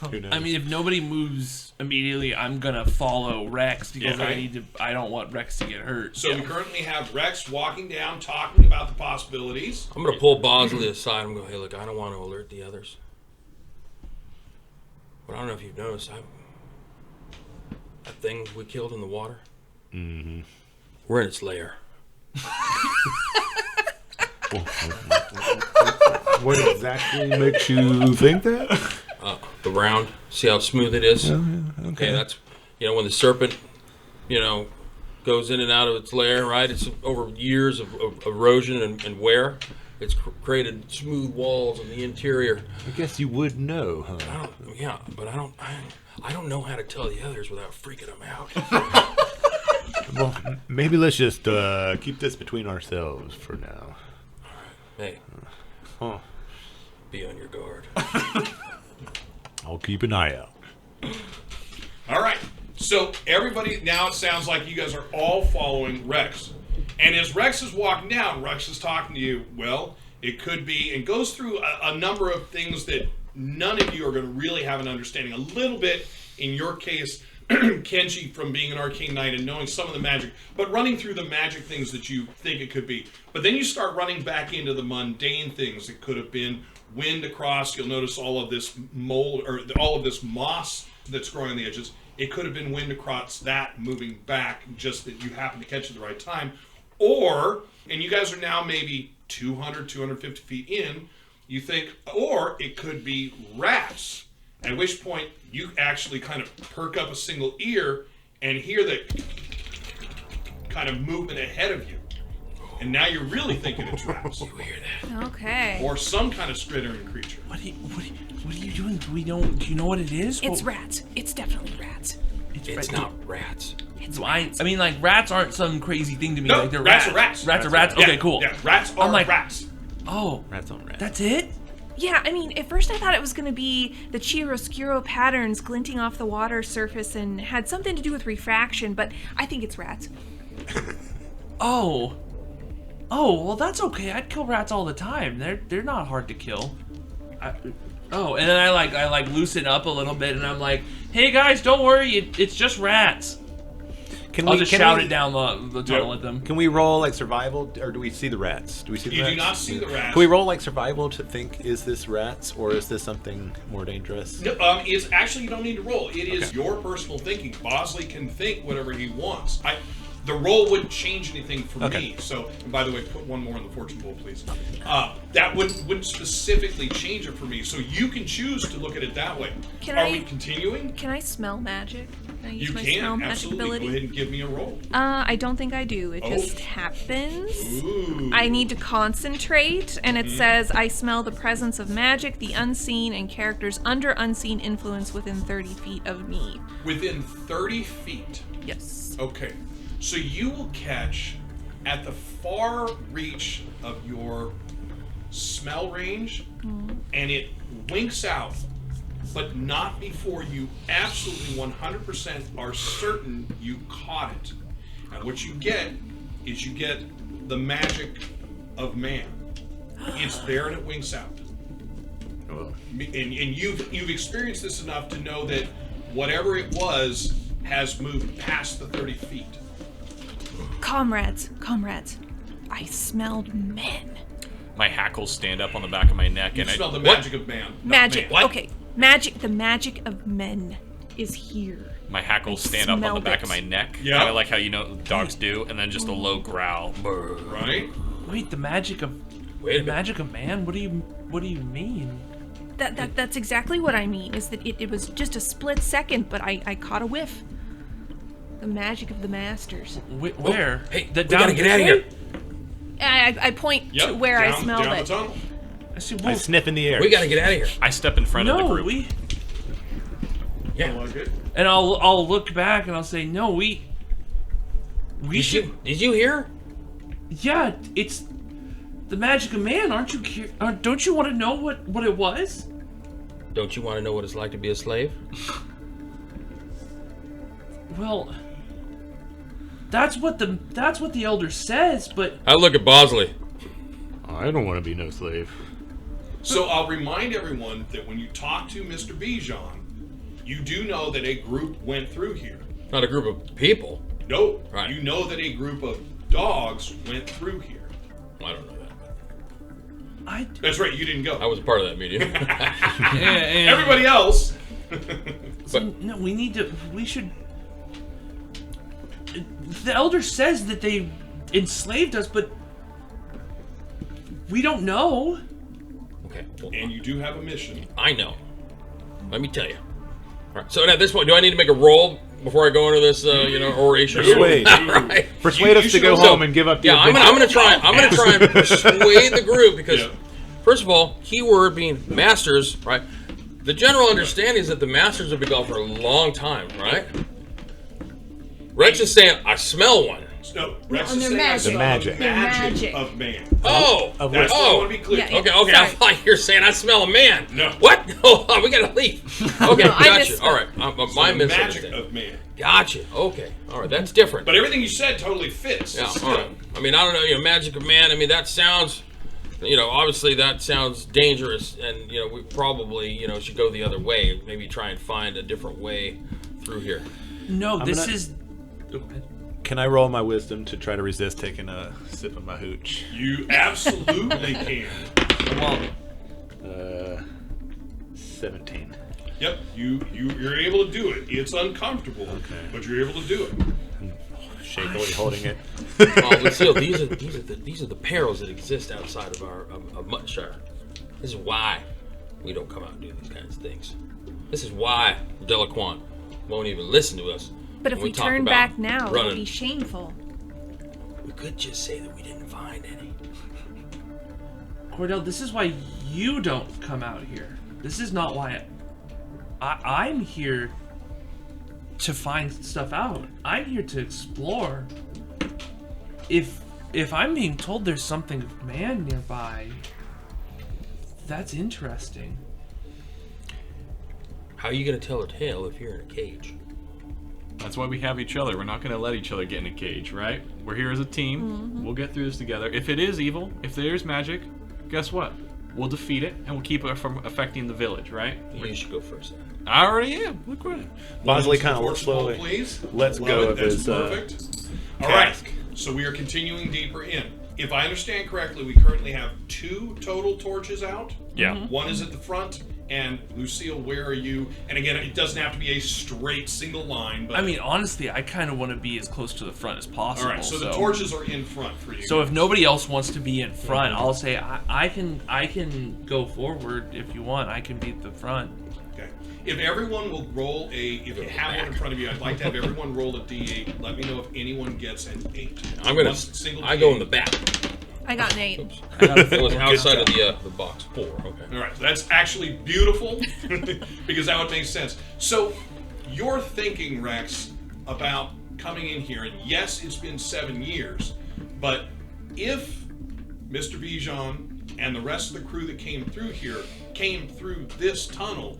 who knows? I mean, if nobody moves immediately, I'm gonna follow Rex because I don't want Rex to get hurt. So we currently have Rex walking down, talking about the possibilities. I'm gonna pull Bosley aside and go, hey, look, I don't want to alert the others. But I don't know if you've noticed, that thing we killed in the water, we're in its lair. What exactly makes you think that? The round, see how smooth it is? Oh, yeah. Okay. That's, when the serpent, goes in and out of its lair, right? It's over years of erosion and wear. It's created smooth walls in the interior. I guess you would know, huh? I don't know how to tell the others without freaking them out. Well, maybe let's just keep this between ourselves for now. Hey, be on your guard. I'll keep an eye out. All right. So everybody, now it sounds like you guys are all following Rex. And as Rex is walking down, Rex is talking to you. Well, it could be, and goes through a number of things that none of you are going to really have an understanding. A little bit, in your case, Kenji, from being an arcane knight and knowing some of the magic, but running through the magic things that you think it could be. But then you start running back into the mundane things. It could have been wind across. You'll notice all of this mold, or all of this moss that's growing on the edges. It could have been wind across that moving back, just that you happen to catch it at the right time. Or, and you guys are now maybe 200, 250 feet in, you think, or it could be rats. At which point, you actually kind of perk up a single ear and hear the kind of movement ahead of you. And now you're really thinking it's rats. You hear that? Okay. Or some kind of skrittering creature. What are you doing? Do you know what it is? It's rats. It's definitely rats. It's not rats. I mean, like, rats aren't some crazy thing to me. No, like, they're rats rats. are rats. Rats are rats? Okay, Yeah, cool. Yeah, rats are rats. Oh. Rats on rats. That's it? Yeah, I mean, at first I thought it was going to be the chiaroscuro patterns glinting off the water surface and had something to do with refraction, but I think it's rats. Oh, well, that's okay. I'd kill rats all the time. They're not hard to kill. And then I loosen up a little bit, and I'm like, hey guys, don't worry, it's just rats. I'll just shout it down the tunnel at them. Can we roll like survival, or do we see the rats? Do we see the You rats? do not see the rats. Can we roll like survival to think, is this rats or is this something more dangerous? No, it's actually, you don't need to roll. It is your personal thinking. Bosley can think whatever he wants. The roll wouldn't change anything for me. So, and by the way, put one more in the fortune bowl, please. That wouldn't specifically change it for me. So you can choose to look at it that way. Are we continuing? Can I smell magic? Can I use You my can, smell magic absolutely. ability? Go ahead and give me a roll. I don't think I do. It just happens. Ooh. I need to concentrate, and it says I smell the presence of magic, the unseen, and characters under unseen influence within 30 feet of me. Within 30 feet. Yes. Okay. So you will catch at the far reach of your smell range, and it winks out, but not before you absolutely 100% are certain you caught it. And what you get is you get the magic of man. It's there and it winks out. And you've experienced this enough to know that whatever it was has moved past the 30 feet. Comrades, I smelled men. My hackles stand up on the back of my neck, You and smell the What? magic of man. not Magic. man. Okay, magic. The magic of men is here. My hackles I stand up on the smelled back it. of my neck, Yeah. kind of like how dogs do, and then just a low growl. Brr. Right? Wait, the magic of man? What do you mean? That's exactly what I mean. Is that it was just a split second, but I caught a whiff. The magic of the masters. Where? Hey, The we gotta get out of here. I point to where I smelled down it. the tunnel. I see. I sniff in the air. We gotta get out of here. I step in front of the No, group. Yeah. Like it? And I'll look back and I'll say, no, we should. Did you hear? Yeah, it's the magic of man. Aren't you? Don't you want to know what it was? Don't you want to know what it's like to be a slave? Well, That's what the elder says, but I look at Bosley. I don't want to be no slave. So I'll remind everyone that when you talk to Mr. Bijan, you do know that a group went through here. Not a group of people. No, Right. you know that a group of dogs went through here. I don't know that. That's right, you didn't I go. was a part of that meeting. And Everybody else. no, we should. The elder says that they enslaved us, but we don't know. Okay. Well, And you do have a mission. I know. Let me tell you. All right. So at this point, do I need to make a roll before I go into this, oration? Persuade. Right. Persuade us to go should- home and give up the Yeah, I'm gonna try and persuade the group because, Yeah. first of all, keyword being masters, right? The general understanding is that the masters have been gone for a long time, right? Rex is saying, I smell one. No, Rex and is they're saying I magic. smell Magic. the They're magic magic. of man. Oh, Of That's what I oh. want to be clear. Yeah, Okay, I Sorry. thought you were saying I smell a man. No. What? Oh, we gotta leave. Okay, No, I gotcha. misspoke. All right, my The magic misunderstanding. of man. Gotcha. Okay, all right, that's different. But everything you said totally fits. Yeah, Still. all right. I mean, I don't know, magic of man. I mean, that sounds, obviously that sounds dangerous, and we probably, should go the other way. Maybe try and find a different way through here. No, this gonna- is. Can I roll my wisdom to try to resist taking a sip of my hooch? You absolutely can. Well, 17. Yep, you're able to do it. It's uncomfortable, but you're able to do it. Shakily holding it. Lucille, these are the perils that exist outside of our of Muttinshire. This is why we don't come out and do these kinds of things. This is why Delaquan won't even listen to us. But if when we talk turn about back now, it would running. be shameful. We could just say that we didn't find any. Cordell, this is why you don't come out here. This is not why I'm here to find stuff out. I'm here to explore. If I'm being told there's something of man nearby, that's interesting. How are you gonna tell a tale if you're in a cage? that's why we have each other. We're not going to let each other get in a cage, right? We're here as a team. Mm-hmm. We'll get through this together. If it is evil, if there's magic, guess what? We'll defeat it, and we'll keep it from affecting the village, right? You should go first. I already am. Look what. Bosley One kind of torch ball, slowly please. lets Love go it. of That's his perfect. All right, cask. so we are continuing deeper in. If I understand correctly, we currently have 2 total torches out. Yeah. One is at the front, and Lucille, where are you? And again, it doesn't have to be a straight single line, but I mean, honestly, I kind of want to be as close to the front as possible. all right. So the torches are in front for you. So if nobody else wants to be in front, I'll say I can go forward if you want. I can be at the front. Okay. If everyone will roll if you have one in front of you, I'd like to have everyone roll a d8. Let me know if anyone gets an 8. I'm gonna. One single I go D8. in the back. I got an 8. It was outside of the box. 4. Okay. All right, that's actually beautiful because that would make sense. So, you're thinking, Rex, about coming in here, and yes, it's been 7 years, but if Mr. Bijan and the rest of the crew that came through here came through this tunnel,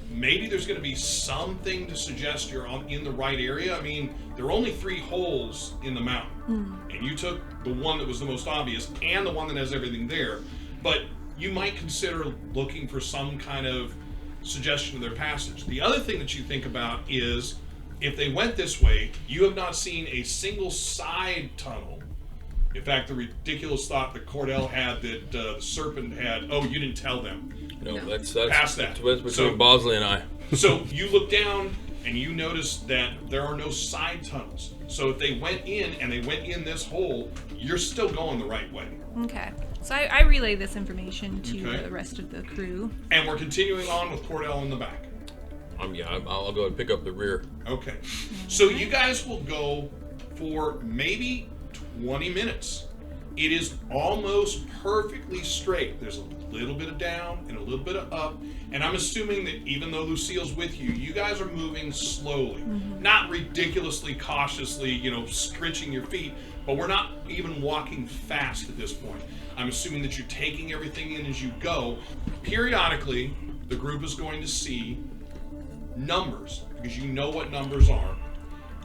maybe there's going to be something to suggest you're in the right area. I mean, there are only 3 holes in the mountain, and you took the one that was the most obvious and the one that has everything there. But you might consider looking for some kind of suggestion of their passage. The other thing that you think about is if they went this way, you have not seen a single side tunnel. In fact, the ridiculous thought that Cordell had that the serpent had, oh, you didn't tell them. No, that's Past that. That's between So- Bosley and I. So you look down and you notice that there are no side tunnels. So if they went in and they went in this hole, you're still going the right way. Okay. So I relay this information to Okay. the rest of the crew. And we're continuing on with Cordell in the back. I'll go and pick up the rear. Okay. So you guys will go for maybe 20 minutes. It is almost perfectly straight. There's a little bit of down and a little bit of up. And I'm assuming that even though Lucille's with you, you guys are moving slowly. Not ridiculously cautiously, scritching your feet, but we're not even walking fast at this point. I'm assuming that you're taking everything in as you go. Periodically, the group is going to see numbers, because you know what numbers are.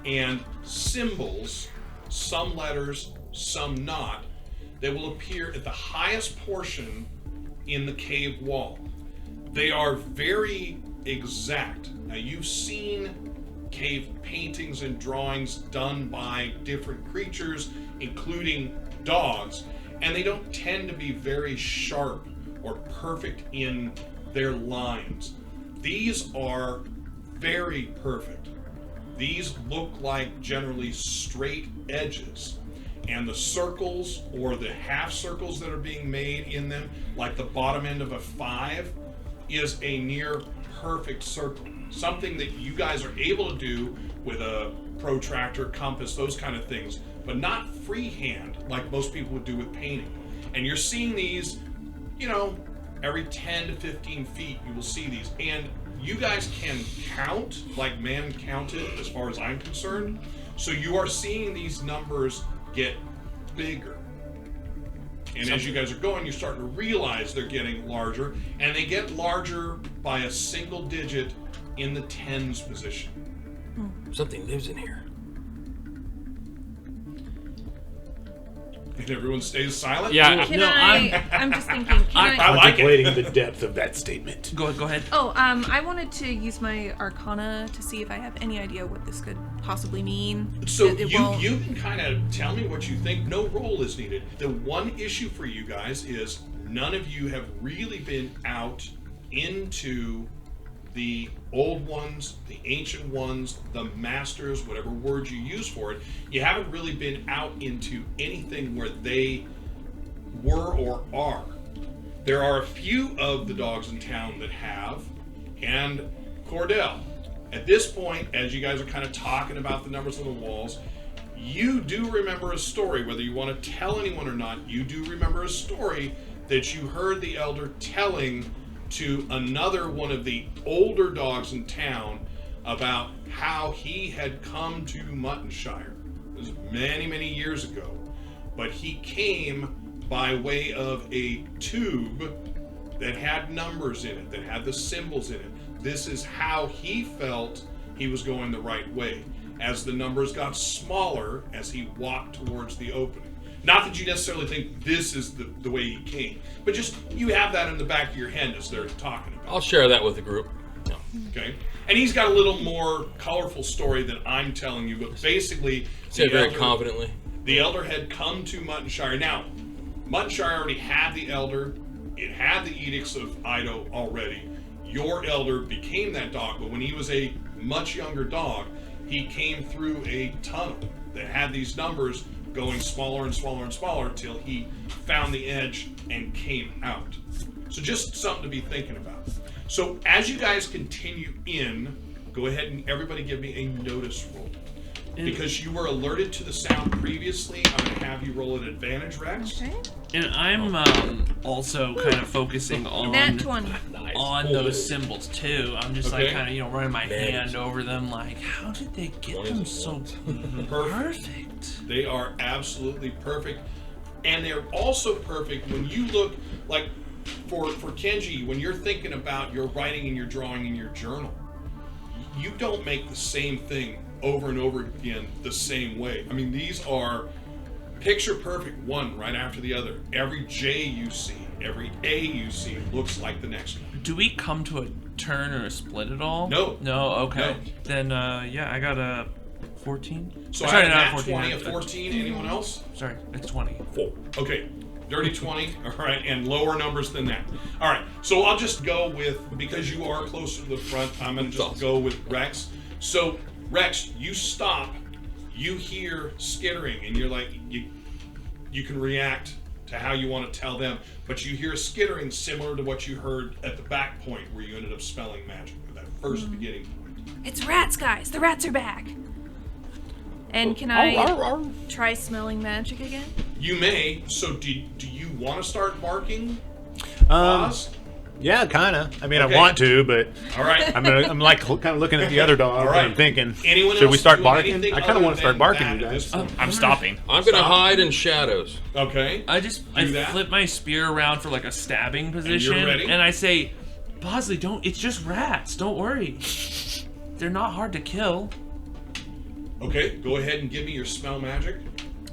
and symbols, some letters, some not, that will appear at the highest portion in the cave wall. They are very exact. Now, you've seen cave paintings and drawings done by different creatures, including dogs, and they don't tend to be very sharp or perfect in their lines. These are very perfect. These look like generally straight edges, and the circles or the half circles that are being made in them, like the bottom end of a 5, is a near perfect circle. Something that you guys are able to do with a protractor, compass, those kind of things, but not freehand like most people would do with painting. And you're seeing these, you know, every 10 to 15 feet you will see these. And you guys can count like man counted as far as I'm concerned. So you are seeing these numbers get bigger. And as you guys are going, you're starting to realize they're getting larger, and they get larger by a single digit in the tens position. Something lives in here. And everyone stays silent? Yeah. Can No, I'm just thinking. Can I? I like it. Contemplating the depth of that statement. Go ahead. Oh, I wanted to use my Arcana to see if I have any idea what this could possibly mean. So It won't- you can kind of tell me what you think. No roll is needed. The one issue for you guys is none of you have really been out into the old ones, the ancient ones, the masters, whatever word you use for it. You haven't really been out into anything where they were or are. There are a few of the dogs in town that have, and Cordell. At this point, as you guys are kind of talking about the numbers on the walls, you do remember a story, whether you want to tell anyone or not, you do remember a story that you heard the elder telling to another one of the older dogs in town about how he had come to Muttinshire. It was many, many years ago. But he came by way of a tube that had numbers in it, that had the symbols in it. This is how he felt he was going the right way. As the numbers got smaller, as he walked towards the opening. Not that you necessarily think this is the way he came, but just you have that in the back of your head as they're talking about. I'll share that with the group. No. Okay, and he's got a little more colorful story than I'm telling you, but basically, Say it very confidently. the elder had come to Muttinshire. Now, Muttinshire already had the elder; it had the edicts of Ido already. Your elder became that dog, but when he was a much younger dog, he came through a tunnel that had these numbers going smaller and smaller and smaller till he found the edge and came out. So just something to be thinking about. So as you guys continue in, go ahead and everybody give me a notice roll. Because you were alerted to the sound previously, I'm going to have you roll an advantage, Rex. Okay. And I'm also kind of focusing on Nat 20. those symbols too. I'm just Okay. like kind of running my hand over them, like how did they get them so perfect? They are absolutely perfect. And they're also perfect when you look, like, for Kenji, when you're thinking about your writing and your drawing in your journal, you don't make the same thing over and over again the same way. I mean, these are picture perfect, one right after the other. Every J you see, every A you see looks like the next one. Do we come to a turn or a split at all? No. No. Okay. No. Then yeah, I got a 14. So sorry, I not have 14. 20, a 14, anyone else? Sorry, it's 20. Okay, dirty 20, all right, and lower numbers than that. All right, so I'll just go with, because you are closer to the front, I'm going to just go with Rex. So, Rex, you stop, you hear skittering, and you're like, you can react to how you want to tell them, but you hear skittering similar to what you heard at the back point where you ended up spelling magic, at that first beginning point. It's rats, guys. The rats are back. And can I try smelling magic again? You may, so do you want to start barking, Oz? Yeah, kind of. I mean, Okay. I want to, but All right. I'm like kind of looking at the other dog. All right. And I'm thinking, Anyone should else we start doing barking? anything I kind of other want to start than barking, that you at guys. this point? I'm stopping. I'm gonna Stop. hide in shadows. Okay. I Do that. flip my spear around for like a stabbing position, ready? and I say, Bosley, don't. It's just rats. Don't worry. They're not hard to kill. Okay, go ahead and give me your smell magic.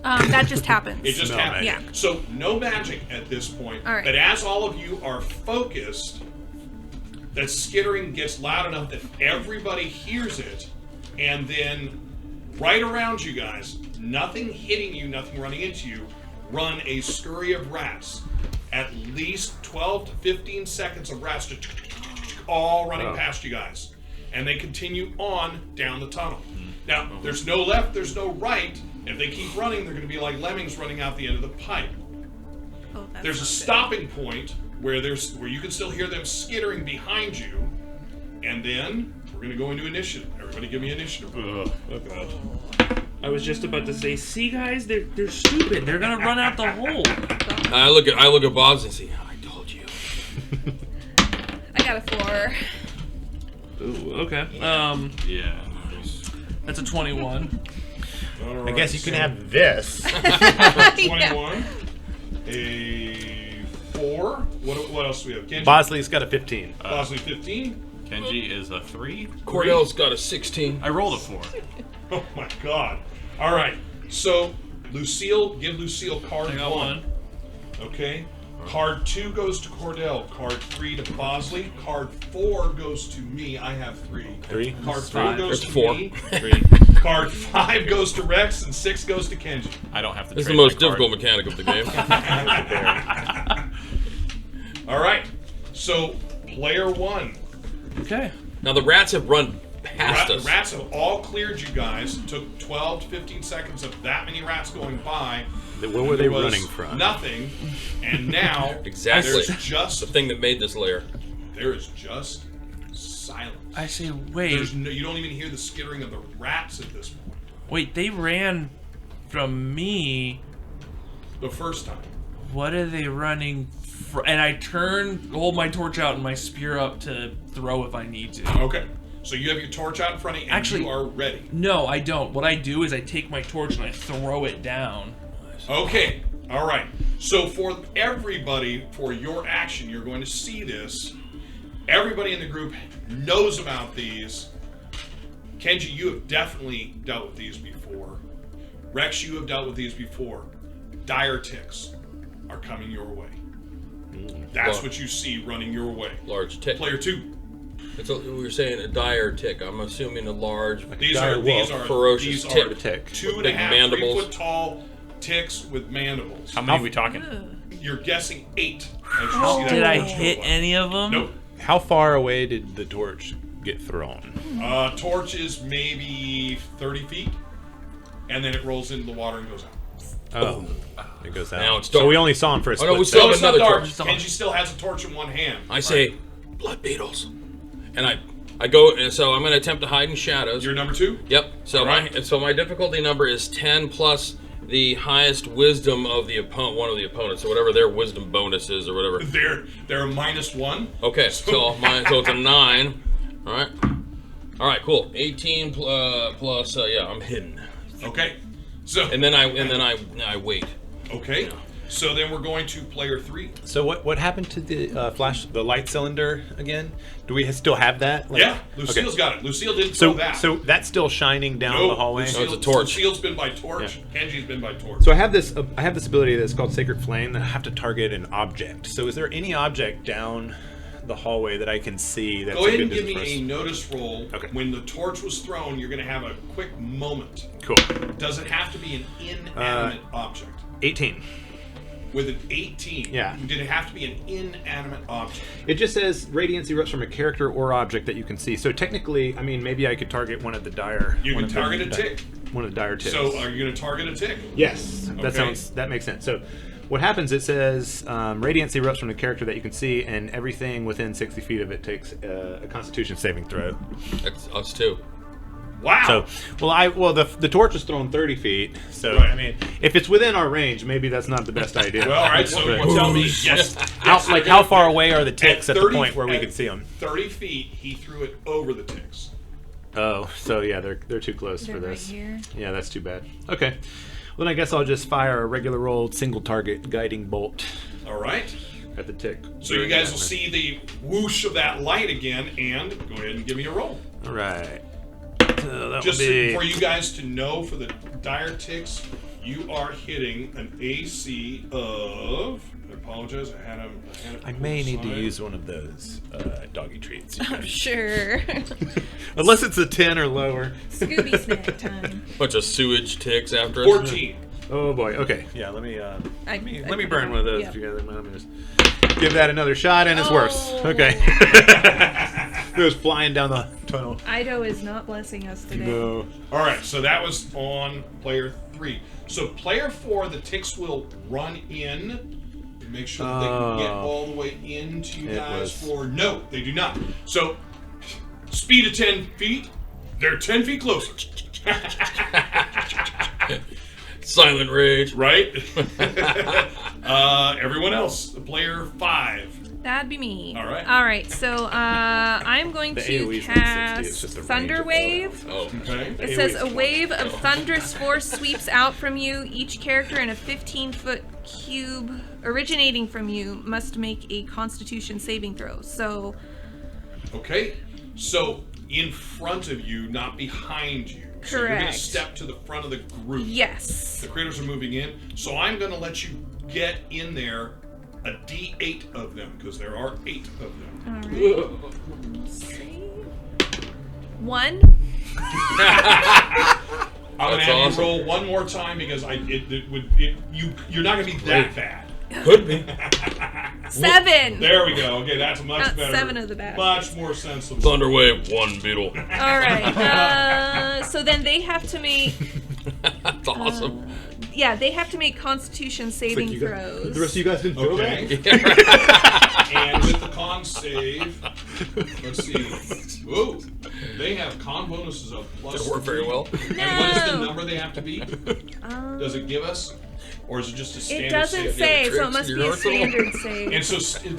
That just happens. It just Smell happened. magic. Yeah. So no magic at this point. All right. But as all of you are focused, that skittering gets loud enough that everybody hears it, and then right around you guys, nothing hitting you, nothing running into you, run a scurry of rats. At least 12 to 15 seconds of rats just all running past you guys. And they continue on down the tunnel. Now, there's no left, there's no right. If they keep running, they're going to be like lemmings running out the end of the pipe. Oh, that's There's a not stopping point where you can still hear them skittering behind you, and then we're going to go into initiative. Everybody, give me initiative. Oh god. I was just about to say, see guys, they're stupid. They're gonna run out the hole. I look at Bobs and say, I told you. I got a 4. Ooh, okay. Yeah. That's a 21. All I right, guess you can so have this. 21, a 4. What else do we have? Kenji? Bosley's got a 15. Bosley 15. Kenji is a 3. Cordell's got a 16. I rolled a 4. Oh my god. All right. So, Lucille, give Lucille card I got 1. Okay. Card 2 goes to Cordell. Card 3 to Bosley. Card 4 goes to me. I have 3. 3? Card 4 5. goes That's to 4. me. 3. Card 5 goes to Rex, and 6 goes to Kenji. I don't have to. This is the trade most my card. difficult mechanic of the game. All right. So, player 1. Okay. Now the rats have run past The us. rats have all cleared you guys. It took 12 to 15 seconds of that many rats going by. Where were they There was running from? Nothing. And now Exactly. there's the just thing that made this layer. there is just silence. I say, wait, There's no, you don't even hear the skittering of the rats at this point. wait. They ran from me. The first time. What are they running? And I hold my torch out and my spear up to throw if I need to. Okay. So you have your torch out in front of you, and Actually- you are ready. No, I don't. What I do is I take my torch and I throw it down. Okay. All right. So for everybody, for your action, you're going to see this. Everybody in the group knows about these. Kenji, you have definitely dealt with these before. Rex, you have dealt with these before. Dire ticks are coming your way. That's Well- what you see running your way. Large tick. Player 2. We were saying a dire tick. I'm assuming a large. These dire are wolf, ferocious these tick. are Tick. 2.5, Big 3 mandibles. foot tall ticks with mandibles. How many are we talking? You're guessing 8. As you see that Did I torch go hit by. any of them? Nope. How far away did the torch get thrown? Torch is maybe 30 feet, and then it rolls into the water and goes out. Oh, it goes out. Now it's so dark. we only saw him for a Oh, no, split we still No, have it's not another dark. torch. Kenji still has a torch in one hand. I say, blood beetles, and I go. And so I'm going to attempt to hide in shadows. You're number 2? Yep. So Alright. my difficulty number is 10 plus the highest wisdom of the one of the opponents. So whatever their wisdom bonus is or whatever. They're a -1. Okay. So it's a 9. All right. Cool. 18 plus. Yeah, I'm hidden. Okay. So And then I wait. okay. So then we're going to player 3. So what happened to the the light cylinder again? Do we still have that? Like- Yeah, Lucille's okay. got it. Lucille didn't throw So that. so that's still shining down Nope, the hallway. Lucille, No, it's a torch. Lucille's been by torch. Kenji's been by torch. So I have this ability that's called Sacred Flame that I have to target an object. So is there any object down the hallway that I can see that's Go a ahead good and give distance me a for us? notice roll. Okay. When the torch was thrown, you're going to have a quick moment. Cool. Does it have to be an inanimate object? 18. With an 18, Yeah. did it have to be an inanimate object? It just says radiance erupts from a character or object that you can see. So technically, I mean, maybe I could target one of the dire. You one can of the target a di- tick. One of the dire ticks. So are you going to target a tick? Yes, Okay. that makes sense. So, what happens? It says radiance erupts from the character that you can see, and everything within 60 feet of it takes a Constitution saving throw. That's us too. Wow. So, the torch is thrown 30 feet. So, Right. I mean, if it's within our range, maybe that's not the best idea. well, all right. So Right. tell me, yes. How far away are the ticks at the 30 point where we at can see them? 30 feet, he threw it over the ticks. Oh, so yeah, they're too close They're for right this. here. Yeah, that's too bad. Okay. Well, then I guess I'll just fire a regular old single target guiding bolt All right. at the tick. So you guys will see the whoosh of that light again, and go ahead and give me a roll. All right. that just would be... for you guys to know, for the dire ticks, you are hitting an AC of. I apologize. I had him. I may need to use one of those doggy treats. Oh, sure. Unless it's a 10 or lower. Scooby snack time. Bunch of sewage ticks after us. 14. Oh boy. Okay. Yeah. Let me let me burn one of those yeah. together. Let me just give that another shot, and it's worse. Oh. Okay. It was flying down the tunnel. Ido is not blessing us today. No. All right, so that was on player 3. So player 4, the ticks will run in. Make sure that they can get all the way into you guys for... No, they do not. So, speed of 10 feet. They're 10 feet closer. Silent rage. Right? Everyone else, player 5. That'd be me. All right. All right. So I'm going The to AoE's like 60, it's cast just a range Thunder of Wave. Oh. Okay. It says a wave of thunderous force sweeps out from you. Each character in a 15-foot cube originating from you must make a Constitution saving throw. So Okay. So, in front of you, not behind you. So you're going to Correct. step to the front of the group. yes. The critters are moving in. So I'm going to let you get in there a D8 of them, because there are 8 of them. All right. Let's see. 1. I'm going to That's have awesome. you roll one more time, because you're not going to be that bad. Could be. 7. There we go. Okay, that's much Not better. 7 of the bad. Much more sensible. Thunderwave, 1 beetle. All right. So then they have to make. That's awesome. Yeah, they have to make Constitution saving The throws. rest of you guys didn't feel that? Okay. And with the con save, let's see. Whoa, they have con bonuses of plus. Didn't work very 3. well. And what is the No. number they have to beat? Does it give us, or is it just a standard It doesn't save? say, so tricks it must in be your a arsenal. standard save. And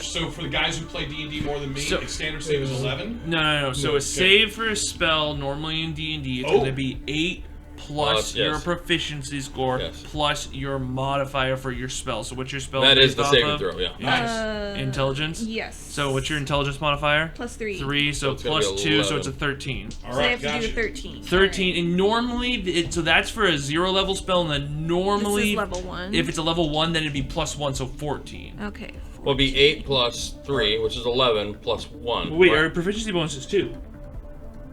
so for the guys who play D&D more than me, So- its standard save is 11. No. So Okay. a save for a spell normally in D&D it's Oh. going to be 8 plus Yes. your proficiency score Yes. plus your modifier for your spell. So what's your spell? That is based the off saving of? throw, yeah. Nice. Intelligence. Yes. So what's your intelligence modifier? Plus 3. 3. So it's gonna plus be 2. So 11. it's a 13. All So they right, have to gotcha. do a 13. 13, and normally, so that's for a 0 level spell, and then normally, This is level 1. if it's a level 1, then it'd be plus 1, so 14. Okay. Will be 8 plus 3, which is 11 plus 1. Wait, Right. our proficiency bonuses too.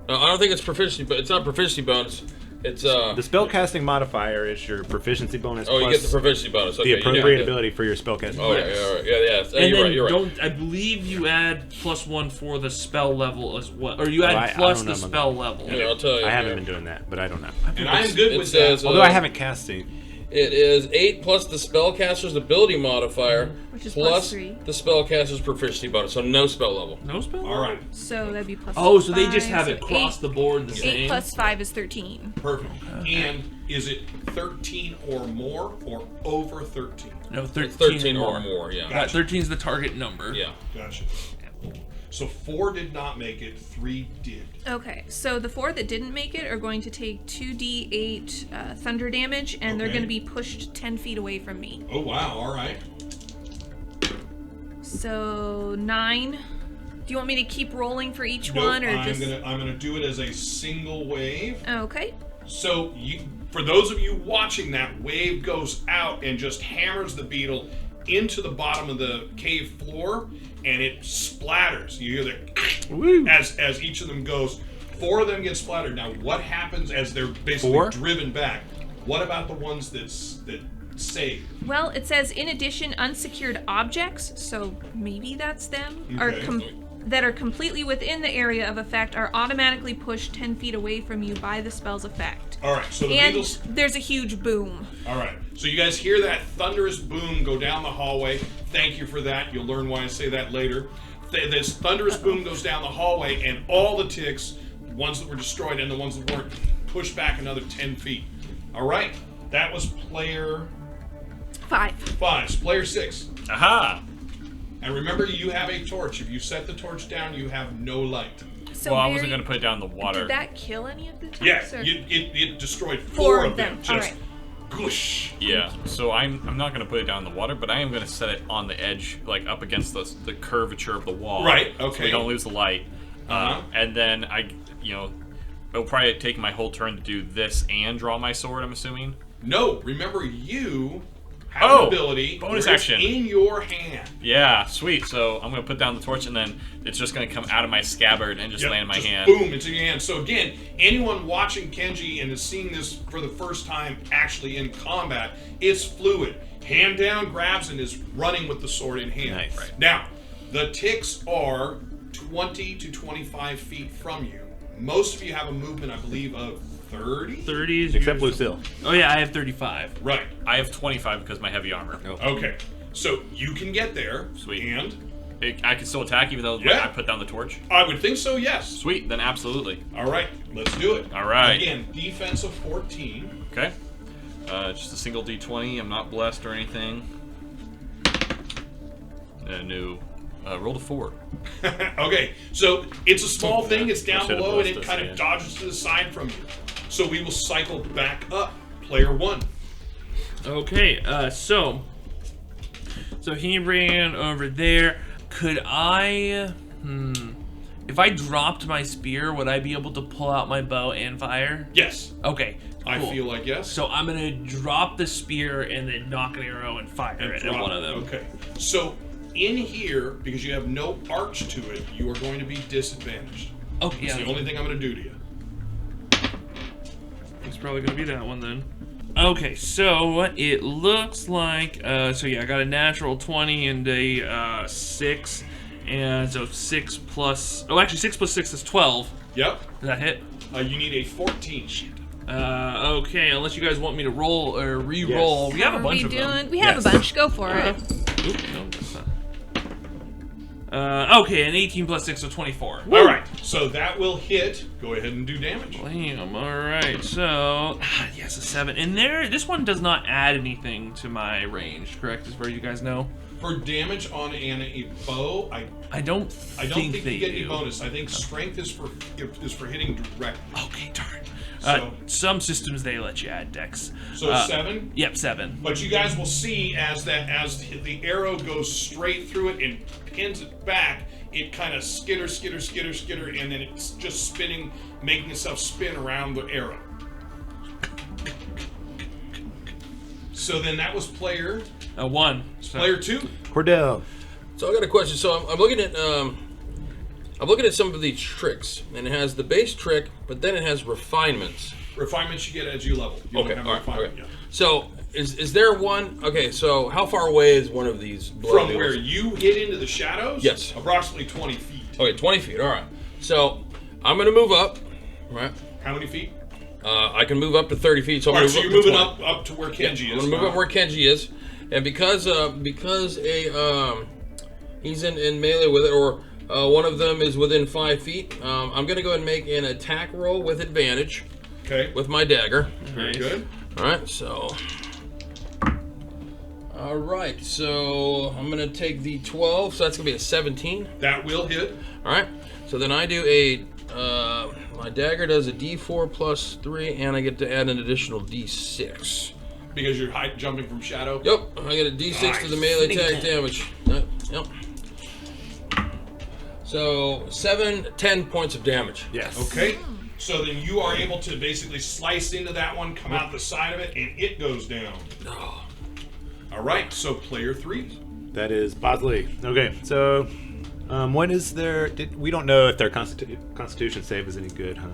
I don't think it's proficiency, but it's not proficiency bonus. It's The spellcasting modifier is your proficiency bonus Oh, you plus get the proficiency bonus. Okay, the you do, appropriate yeah. ability for your spellcasting. Oh, Yes. yeah. And You're then right. You're right. don't I believe you add plus 1 for the spell level as well, or you add I plus don't the know about spell that. level. Yeah, I'll tell you. I haven't yeah. been doing that, but I don't know. And I'm good It with says, that. Although I haven't cast it. It is 8 plus the spellcaster's ability modifier, Which is plus plus 3. the spellcaster's proficiency bonus, so no spell level. No spell. All right, So that'd be plus Oh, so they 5, just have so it across the board the 8 same. plus 5 is 13. perfect. And is it 13 or more, or over 13? No, 13, It's 13 or or more, yeah. Yeah, 13 is the target number. Yeah. Gotcha. So 4 did not make it, 3 did. Okay, so the 4 that didn't make it are going to take 2d8 thunder damage, and they're Okay. going to be pushed 10 feet away from me. Oh wow! All right. So 9. Do you want me to keep rolling for each Nope, one, or I'm just? gonna do it as a single wave. Okay. So for those of you watching, that wave goes out and just hammers the beetle into the bottom of the cave floor, and it splatters. You hear the as each of them goes. 4 of them get splattered. Now, what happens as they're basically 4? driven back? What about the ones that save? Well, it says in addition, unsecured objects. So maybe that's them. Okay. That are completely within the area of effect are automatically pushed 10 feet away from you by the spell's effect. All right. So the And beetles. there's a huge boom. All right. So you guys hear that thunderous boom go down the hallway. Thank you for that. You'll learn why I say that later. This thunderous boom goes down the hallway, and all the ticks, the ones that were destroyed and the ones that weren't, push back another 10 feet. All right. That was player 5. 5. So player 6. Aha! And remember, you have a torch. If you set the torch down, you have no light. So Well, I Mary, wasn't going to put it down in the water. Did that kill any of the ticks? Yeah, or- it destroyed 4 4 of of them. them. All Just right. goosh. Yeah, so I'm not going to put it down in the water, but I am going to set it on the edge, like up against the curvature of the wall. Right, So okay. we don't lose the light. Uh-huh. And then it'll probably take my whole turn to do this and draw my sword, I'm assuming. No, remember you have an ability bonus where it's action in your hand. Yeah, sweet. So I'm going to put down the torch, and then it's just going to come out of my scabbard and just land in my hand. Boom, it's in your hand. So again, anyone watching Kenji and is seeing this for the first time actually in combat, it's fluid. Hand down, grabs, and is running with the sword in hand. Nice. Right. Now, the ticks are 20 to 25 feet from you. Most of you have a movement, I believe, of 30? 30 is Except your- Lucille. Oh yeah, I have 35. Right. I have 25 because of my heavy armor. Okay. So you can get there. Sweet. And I can still attack even though Yeah. I put down the torch? I would think so, yes. Sweet, then absolutely. All right, let's do it. All right. Again, defense of 14. Okay. Just a single d20. I'm not blessed or anything. No. Rolled a 4. Okay, so it's a small thing. It's down should've below, and blessed it us, kind yeah. of dodges to the side from you. So we will cycle back up. Player 1. Okay, so he ran over there. Could I, if I dropped my spear, would I be able to pull out my bow and fire? Yes, Okay, I cool. feel like yes. So I'm gonna drop the spear and then knock an arrow and fire And it at drop one it. of them. Okay, so in here, because you have no arch to it, you are going to be disadvantaged. Oh, It's yeah. the only thing I'm going to do to you. It's probably gonna be that one then. Okay, so it looks like so yeah, I got a natural 20 and a 6, and so 6 plus 6 is 12. Yep. Does that hit? You need a 14. Okay, unless you guys want me to roll or re-roll. Yes. We have a What are bunch we of doing? them. We have Yes. a bunch. Go for it. Oop, no, that's not. Okay, an 18 plus 6, so 24. All right, so that will hit. Go ahead and do damage. Bam, alright, so, yes, a 7. And this one does not add anything to my range, correct, as far as you guys know? For damage on a bow, I don't think they you get do. any bonus. I think strength is for hitting directly. Okay, darn. So- Some systems, they let you add dex. So 7. Yep, 7. But you guys will see as the arrow goes straight through it and pins it back, it kind of skitter, and then it's just spinning, making itself spin around the arrow. So then that was player 1. So. player 2. Cordell. So I got a question. So I'm looking at some of these tricks, and it has the base trick, but then it has refinements. Refinements you get as you level. You Okay, don't have a all right, refinement okay. yet. So is there one? Okay, so how far away is one of these blood From needles? where you hit into the shadows? Yes. Approximately 20 feet. Okay, 20 feet. All right. So I'm gonna move up. Right. How many feet? I can move up to 30 feet. So I'm All right, gonna so move you're up moving to 20. up to where Kenji I'm is. gonna move up where Kenji is, and because he's in melee with it, or one of them is within 5 feet, I'm gonna go ahead and make an attack roll with advantage Okay. with my dagger. Very Nice. good. All right, so. All right, so I'm gonna take the 12, so that's gonna be a 17. That will hit. All right, so then I do a. My dagger does a D4 plus 3, and I get to add an additional D6. Because you're jumping from shadow. Yep, I get a D6 to the melee attack damage. Yep. So 10 points of damage. Yes. Okay. So then you are able to basically slice into that one, come out the side of it, and it goes down. All right. So player 3. That is Bosley. Okay, so what is their? We don't know if their Constitution save is any good, huh?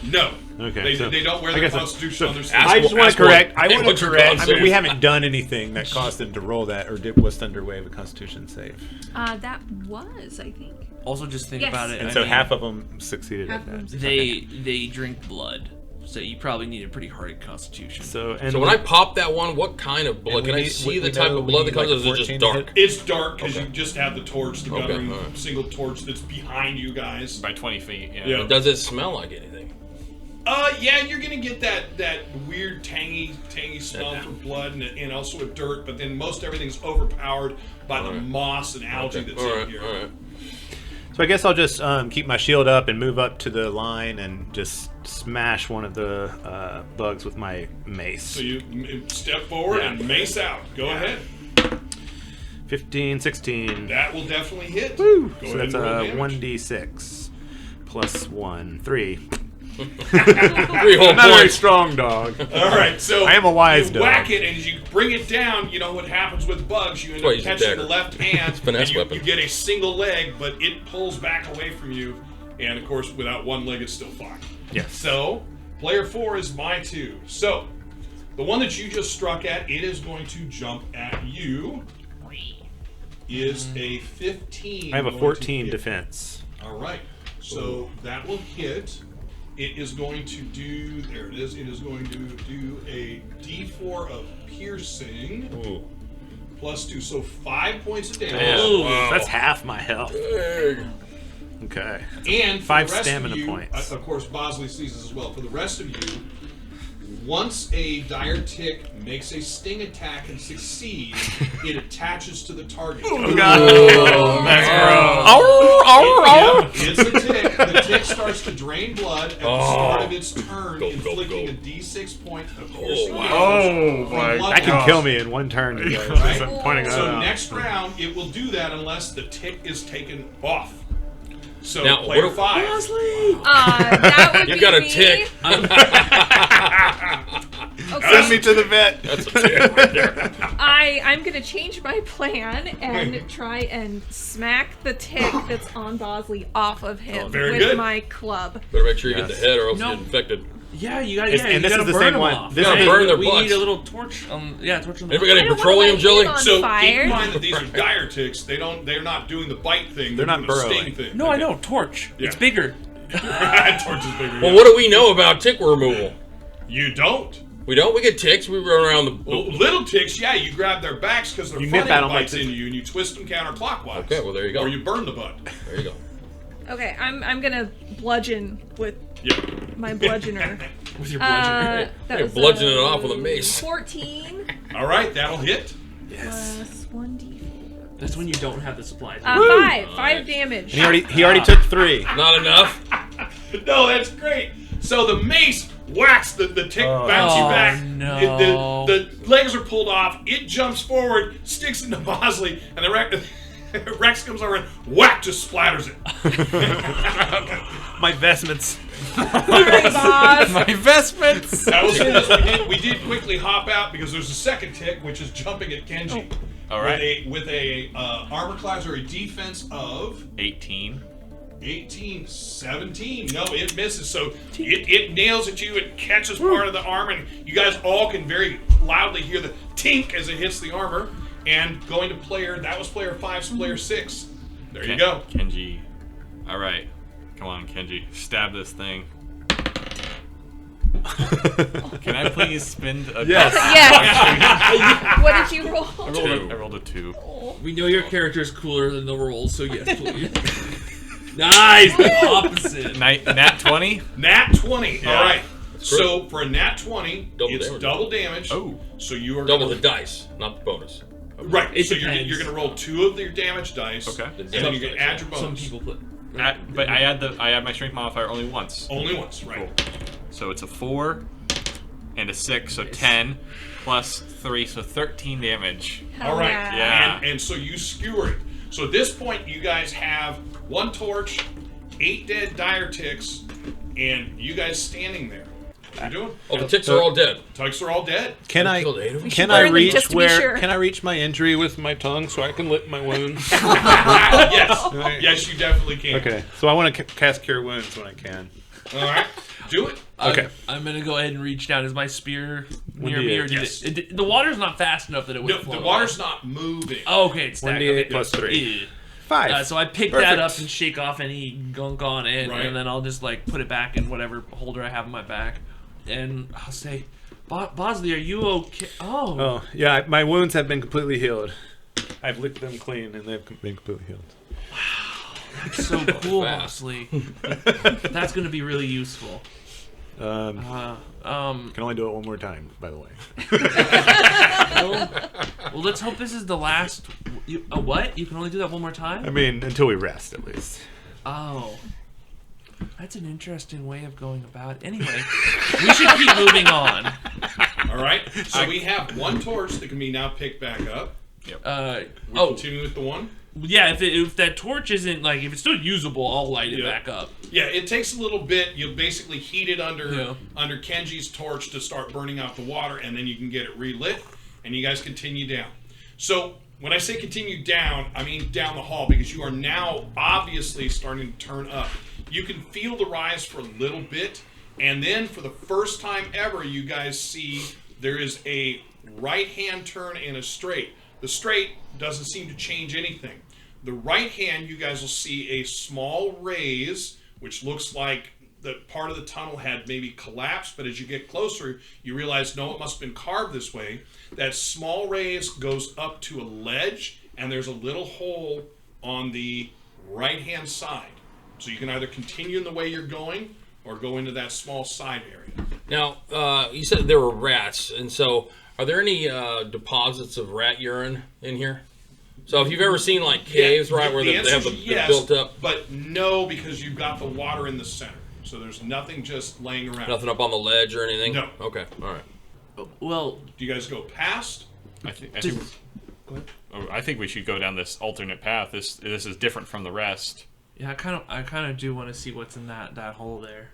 No. Okay, They don't wear I their guess Constitution on their ask sleeve. I just want ask to correct. what- I want what's to your correct. I con mean, we save? haven't done anything that caused them to roll that, or was under way of a Constitution save, That was, I think. Also, just think Yes. about it. and I so mean, half of them succeeded Half at of them that. they drink blood, so you probably need a pretty hard constitution. So So when I pop that one, what kind of blood? And we Can I need- see we the type know of we blood need that comes, like or is it 14 just to dark? hit? It's dark because Okay. you just have the torch, the Okay, guttering all right. single torch that's behind you guys. By 20 feet, yeah. Yeah. Does it smell like anything? Yeah, you're gonna get that weird tangy smell for blood and also with dirt, but then most everything's overpowered by the moss and algae that's all in right, here. all right. So I guess I'll just keep my shield up and move up to the line and just smash one of the bugs with my mace. So you step forward Yeah. and mace out. Go ahead. 15, 16. That will definitely hit. Woo! Go So ahead that's and roll a damage. 1d6 plus 1, 3. 3 whole I'm not a very points. strong dog. All right, so I am a wise you dog. whack it, and as you bring it down, you know what happens with bugs. You end why up he's a catching the dagger. left hand, finesse and weapon. you get a single leg, but it pulls back away from you. And of course, without one leg, it's still fine. Yes. So, player 4 is my 2. So, the one that you just struck at, it is going to jump at you. Is a 15. I have a going to 14 hit? defense. All right. So that will hit. It is going to do. There it is. It is going to do a D4 of piercing Ooh. plus 2, so 5 points of damage. Damn. Wow. That's half my health. Dang. Okay. And for 5 the rest stamina of you, points. of course, Bosley sees this as well. For the rest of you, once a dire tick makes a sting attack and succeeds, it attaches to the target. Oh, God. That's gross. Yeah, it's a tick. The tick starts to drain blood at the start of its turn, Go, inflicting go. a D6 point of piercing damage. Oh, from my blood That can loss. kill me in one turn, you guys. Right? I'm pointing that So out. next round, it will do that unless the tick is taken off. So Now, player what- 5. That would You be got a me. tick. Okay. Send me to the vet. That's a tick right there. I'm gonna change my plan and try and smack the tick that's on Bosley off of him Very with good. my club. Better make sure you get Yes. the head or else No. you get infected. Yeah, you got. It's- Yeah, and you this gotta is the burn same them one. off. This Gotta is- burn their we butts. need a little torch. Yeah, torch on the. Anybody got I any don't petroleum wanna jelly? light on So fire. keep in mind that these are dire ticks. They're not doing the bite thing. They're not doing the burrowing. sting thing. No, I know torch. Yeah. It's bigger. Torch is bigger. Well, yeah. what do we know about tick removal? You don't. We don't. We get ticks. We run around the. Well, little ticks, yeah, you grab their backs because they're You funny nip at and 'em like bites this. into you, and you twist them counterclockwise. Okay, well, there you go. Or you burn the butt. There you go. Okay, I'm gonna bludgeon with Yeah. my bludgeoner. With your bludgeon. That You're was, bludgeoning it off with a mace. 14 All right, that'll hit. plus 1d4. That's when you don't have the supplies. 5 damage. And he already took 3. Not enough. No, that's great. So the mace whacks the tick, bounce you Oh, back. no. The legs are pulled off. It jumps forward, sticks into Bosley, and the Rex comes over and whack, just splatters it. My vestments. Sorry, boss. My investments. I will say this: we did quickly hop out because there's a second tick which is jumping at Kenji. All right. With a armor class or a defense of 18. 18, 17. No, it misses. So it nails at you. It catches part of the arm, and you guys all can very loudly hear the tink as it hits the armor. And going to player, that was player 5, so player 6. There you go. Kenji. All right. Come on, Kenji. Stab this thing. Can I please spend a Yes. Yes. What did you roll? I rolled a 2. We know your character is cooler than the rolls, so yes, please. Nice. The opposite. Nat 20? Nat 20. Yeah. All right. So for a nat 20, Double it's damage. double damage. Oh. So you are Double gonna, the dice, not the bonus. Right. It So depends. you're going to roll 2 of your damage dice. Okay. And then you're going to add your bonus. Some people put. But I add my strength modifier only once. Only once, right? So it's a 4 and a 6, so 10 plus 3, so 13 damage. All right. Yeah. And so you skewer it. So at this point, you guys have 1 torch, 8 dead dire ticks, and you guys standing there. What you doing? Oh, the ticks are all dead. Ticks are all dead. Can I Killed 8 of them? can burn I them reach just to be where sure. can I reach my injury with my tongue so I can lick my wounds? Yes. Yes, you definitely can. Okay, so I want to cast Cure Wounds when I can. All right. Do it. Okay. I'm gonna go ahead and reach down. Is my spear near 1d8, me, or did yes. the water's not fast enough that it would No, float the water's away? not moving. Oh, okay, it's stacked. 1d8 Okay. plus 3. Yeah. 5. So I pick Perfect. that up and shake off any gunk on it, Right. and then I'll just like put it back in whatever holder I have on my back, and I'll say, Bosley, are you okay? Oh, yeah, my wounds have been completely healed. I've licked them clean and they've been completely healed. That's so cool, Fast. Bosley. That's gonna be really useful. Can only do it one more time, by the way. Well, let's hope this is the last. What? You can only do that one more time? I mean, until we rest, at least. Oh. That's an interesting way of going about it. Anyway, we should keep moving on. All right. So we have 1 torch that can be now picked back up. Oh, Continue with the 1. Yeah, if that torch isn't, like, if it's still usable, I'll light it back up. Yeah, it takes a little bit. You basically heat it under Kenji's torch to start burning out the water, and then you can get it relit, and you guys continue down. So when I say continue down, I mean down the hall, because you are now obviously starting to turn up. You can feel the rise for a little bit, and then for the first time ever, you guys see there is a right-hand turn and a straight. The straight doesn't seem to change anything. The right hand, you guys will see a small raise, which looks like the part of the tunnel had maybe collapsed, but as you get closer, you realize, no, it must have been carved this way. That small raise goes up to a ledge, and there's a little hole on the right-hand side. So you can either continue in the way you're going, or go into that small side area. Now, you said there were rats, and so are there any deposits of rat urine in here? So if you've ever seen like caves, right, where they have the built up, but no, because you've got the water in the center, so there's nothing just laying around. Nothing up on the ledge or anything. No. Okay. All right. Well, do you guys go past? I think we should go down this alternate path. This is different from the rest. Yeah, I kind of do want to see what's in that hole there.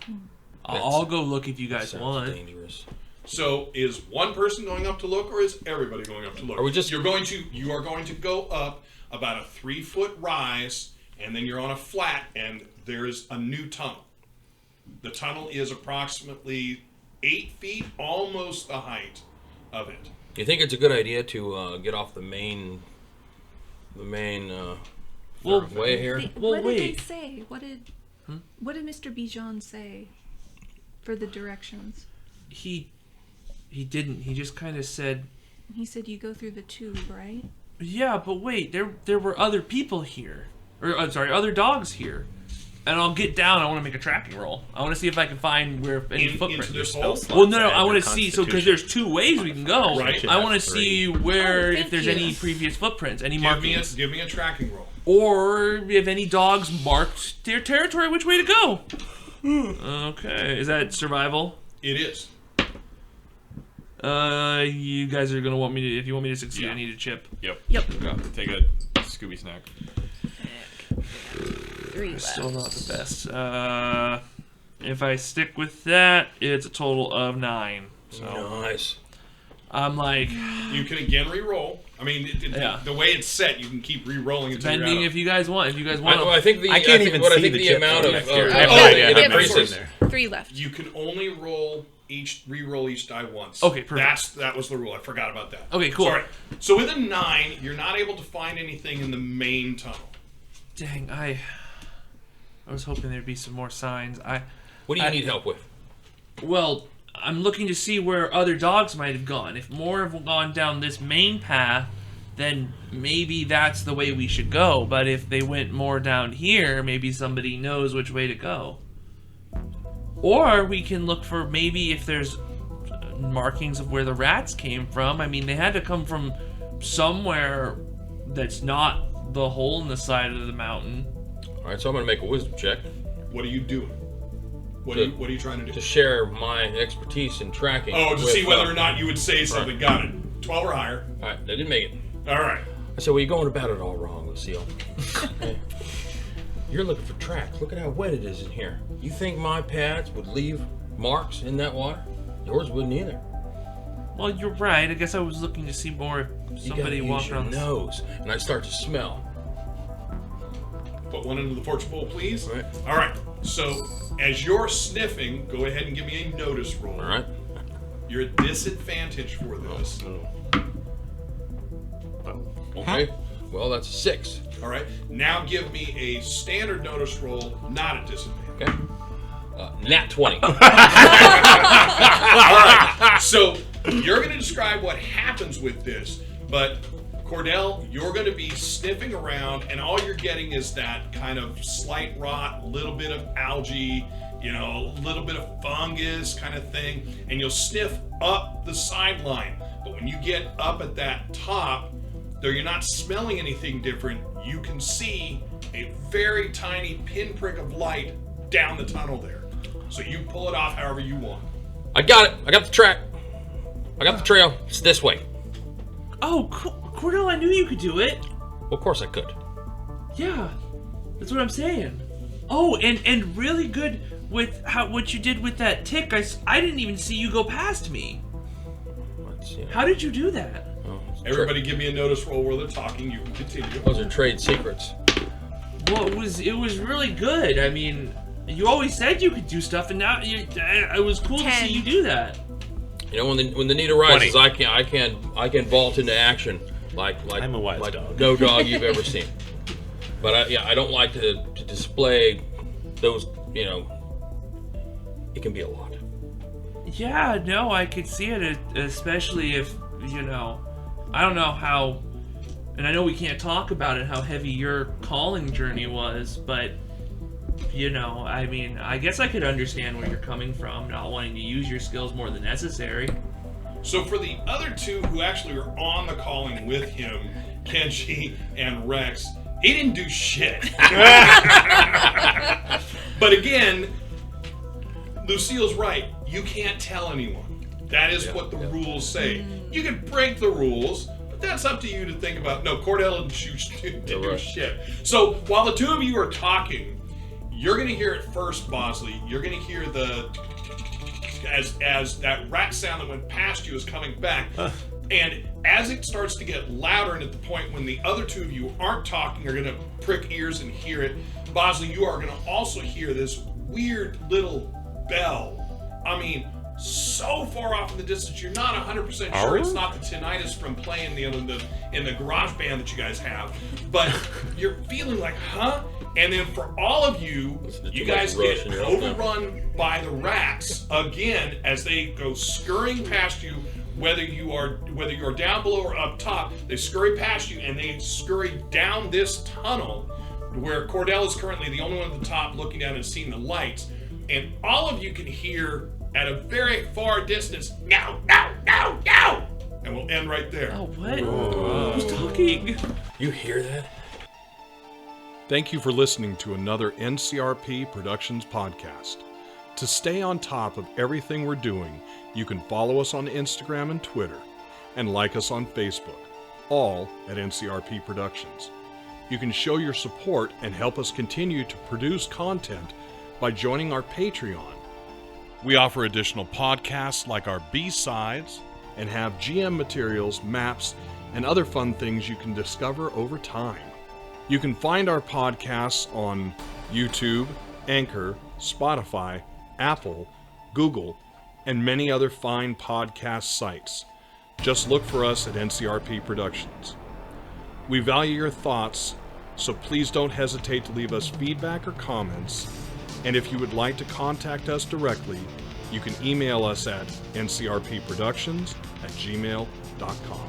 I'll go look if you guys want. Dangerous. So is one person going up to look, or is everybody going up to look? Are we just? You are going to go up about a 3-foot rise, and then you're on a flat, and there is a new tunnel. The tunnel is approximately 8 feet, almost the height of it. Do you think it's a good idea to get off the main way here? What did they say? What did Mr. Bijan say for the directions? He didn't. He just kind of said... He said you go through the tube, right? Yeah, but wait, there were other people here. Or, I'm sorry, other dogs here. And I'll get down, I want to make a tracking roll. I want to see if I can find where any footprints. Into this hole? Well, no, I want to see, so because there's 2 ways we can go. Right. I want to see where, thank if there's you. any previous footprints, any markings. Give me a tracking roll. Or if any dogs marked their territory, which way to go. Okay, is that survival? It is. You guys are gonna want me to. If you want me to succeed, I need a chip. Yep. Okay. Take a Scooby snack. 3 left. Still not the best. If I stick with that, it's a total of 9. So Nice. I'm like, You can again re-roll. I mean, the way it's set, you can keep re-rolling until you're depending out. if you guys want. If you guys want, I think the I can't even see the chip amount from of back here. of- I have oh, no idea it how many increases. is in there. 3 left. You can only re-roll each die once. Okay, perfect. That was the rule. I forgot about that. Okay, cool. Sorry. So with a 9, you're not able to find anything in the main tunnel. dang, I was hoping there'd be some more signs. What do you need help with? Well, I'm looking to see where other dogs might have gone. If more have gone down this main path, then maybe that's the way we should go. But if they went more down here, maybe somebody knows which way to go. Or we can look for maybe if there's markings of where the rats came from. I mean, they had to come from somewhere that's not the hole in the side of the mountain. All right, so I'm going to make a wisdom check What are you doing? What are you trying to do? to share my expertise in tracking. Oh, to with, see whether or not you would say something. Got it. 12 or higher. All right, I didn't make it. All right. I said, well, you're going about it all wrong, Lucille. Hey, you're looking for tracks. Look at how wet it is in here. You think my pads would leave marks in that water? Yours wouldn't either. Well, you're right. I guess I was looking to see more if You somebody gotta use walked your around the nose, and I start to smell. Put one into the fortune bowl, please. All right. All right. So as you're sniffing, go ahead and give me a notice roll. All right. You're at disadvantage for this. Okay. Well, that's a 6. All right. Now give me a standard notice roll, not a disadvantage. Okay. Nat 20. All right. So you're going to describe what happens with this, but Cordell, you're going to be sniffing around, and all you're getting is that kind of slight rot, little bit of algae, a little bit of fungus kind of thing, and you'll sniff up the sideline. But when you get up at that top, though you're not smelling anything different, you can see a very tiny pinprick of light down the tunnel there. So you pull it off however you want. I got it. I got the track. I got the trail. It's this way. Oh, Cordell, I knew you could do it. Well, of course I could. Yeah, that's what I'm saying. Oh, and really good with what you did with that tick. I didn't even see you go past me. How did you do that? Everybody give me a notice roll while they're talking. You can continue. Those are trade secrets. Well, it was really good. I mean, you always said you could do stuff, and now it was cool to see you do that. You know, when the need arises, I can vault into action like I'm a wise dog. No dog you've ever seen. But I don't like to display those. You know, it can be a lot. Yeah, no, I could see it, especially if, you know, I don't know how, and I know we can't talk about it, how heavy your calling journey was, but, you know, I mean, I guess I could understand where you're coming from, not wanting to use your skills more than necessary. So for the other two who actually were on the calling with him, Kenji and Rex, he didn't do shit. But again, Lucille's right. You can't tell anyone. That is what the rules say. You can break the rules, but that's up to you to think about. No, Cordell didn't do shit. So while the two of you are talking, you're going to hear it first, Bosley. You're going to hear the as that rat sound that went past you is coming back. And as it starts to get louder, and at the point when the other two of you aren't talking, are going to prick ears and hear it, Bosley, you are going to also hear this weird little bell. I mean, so far off in the distance, you're not 100% sure it's not the tinnitus from playing in the garage band that you guys have, but you're feeling like, huh? And then for all of you, you guys get overrun by the rats again as they go scurrying past you. Whether you're down below or up top, they scurry past you and they scurry down this tunnel where Cordell is currently the only one at the top looking down and seeing the lights. And all of you can hear at a very far distance, "Now, now, now, now!" And we'll end right there. Oh, what? Who's talking? You hear that? Thank you for listening to another NCRP Productions podcast. To stay on top of everything we're doing, you can follow us on Instagram and Twitter, and like us on Facebook, all at NCRP Productions. You can show your support and help us continue to produce content by joining our Patreon. We offer additional podcasts like our B-sides and have GM materials, maps, and other fun things you can discover over time. You can find our podcasts on YouTube, Anchor, Spotify, Apple, Google, and many other fine podcast sites. Just look for us at NCRP Productions. We value your thoughts, so please don't hesitate to leave us feedback or comments. And if you would like to contact us directly, you can email us at ncrpproductions@gmail.com.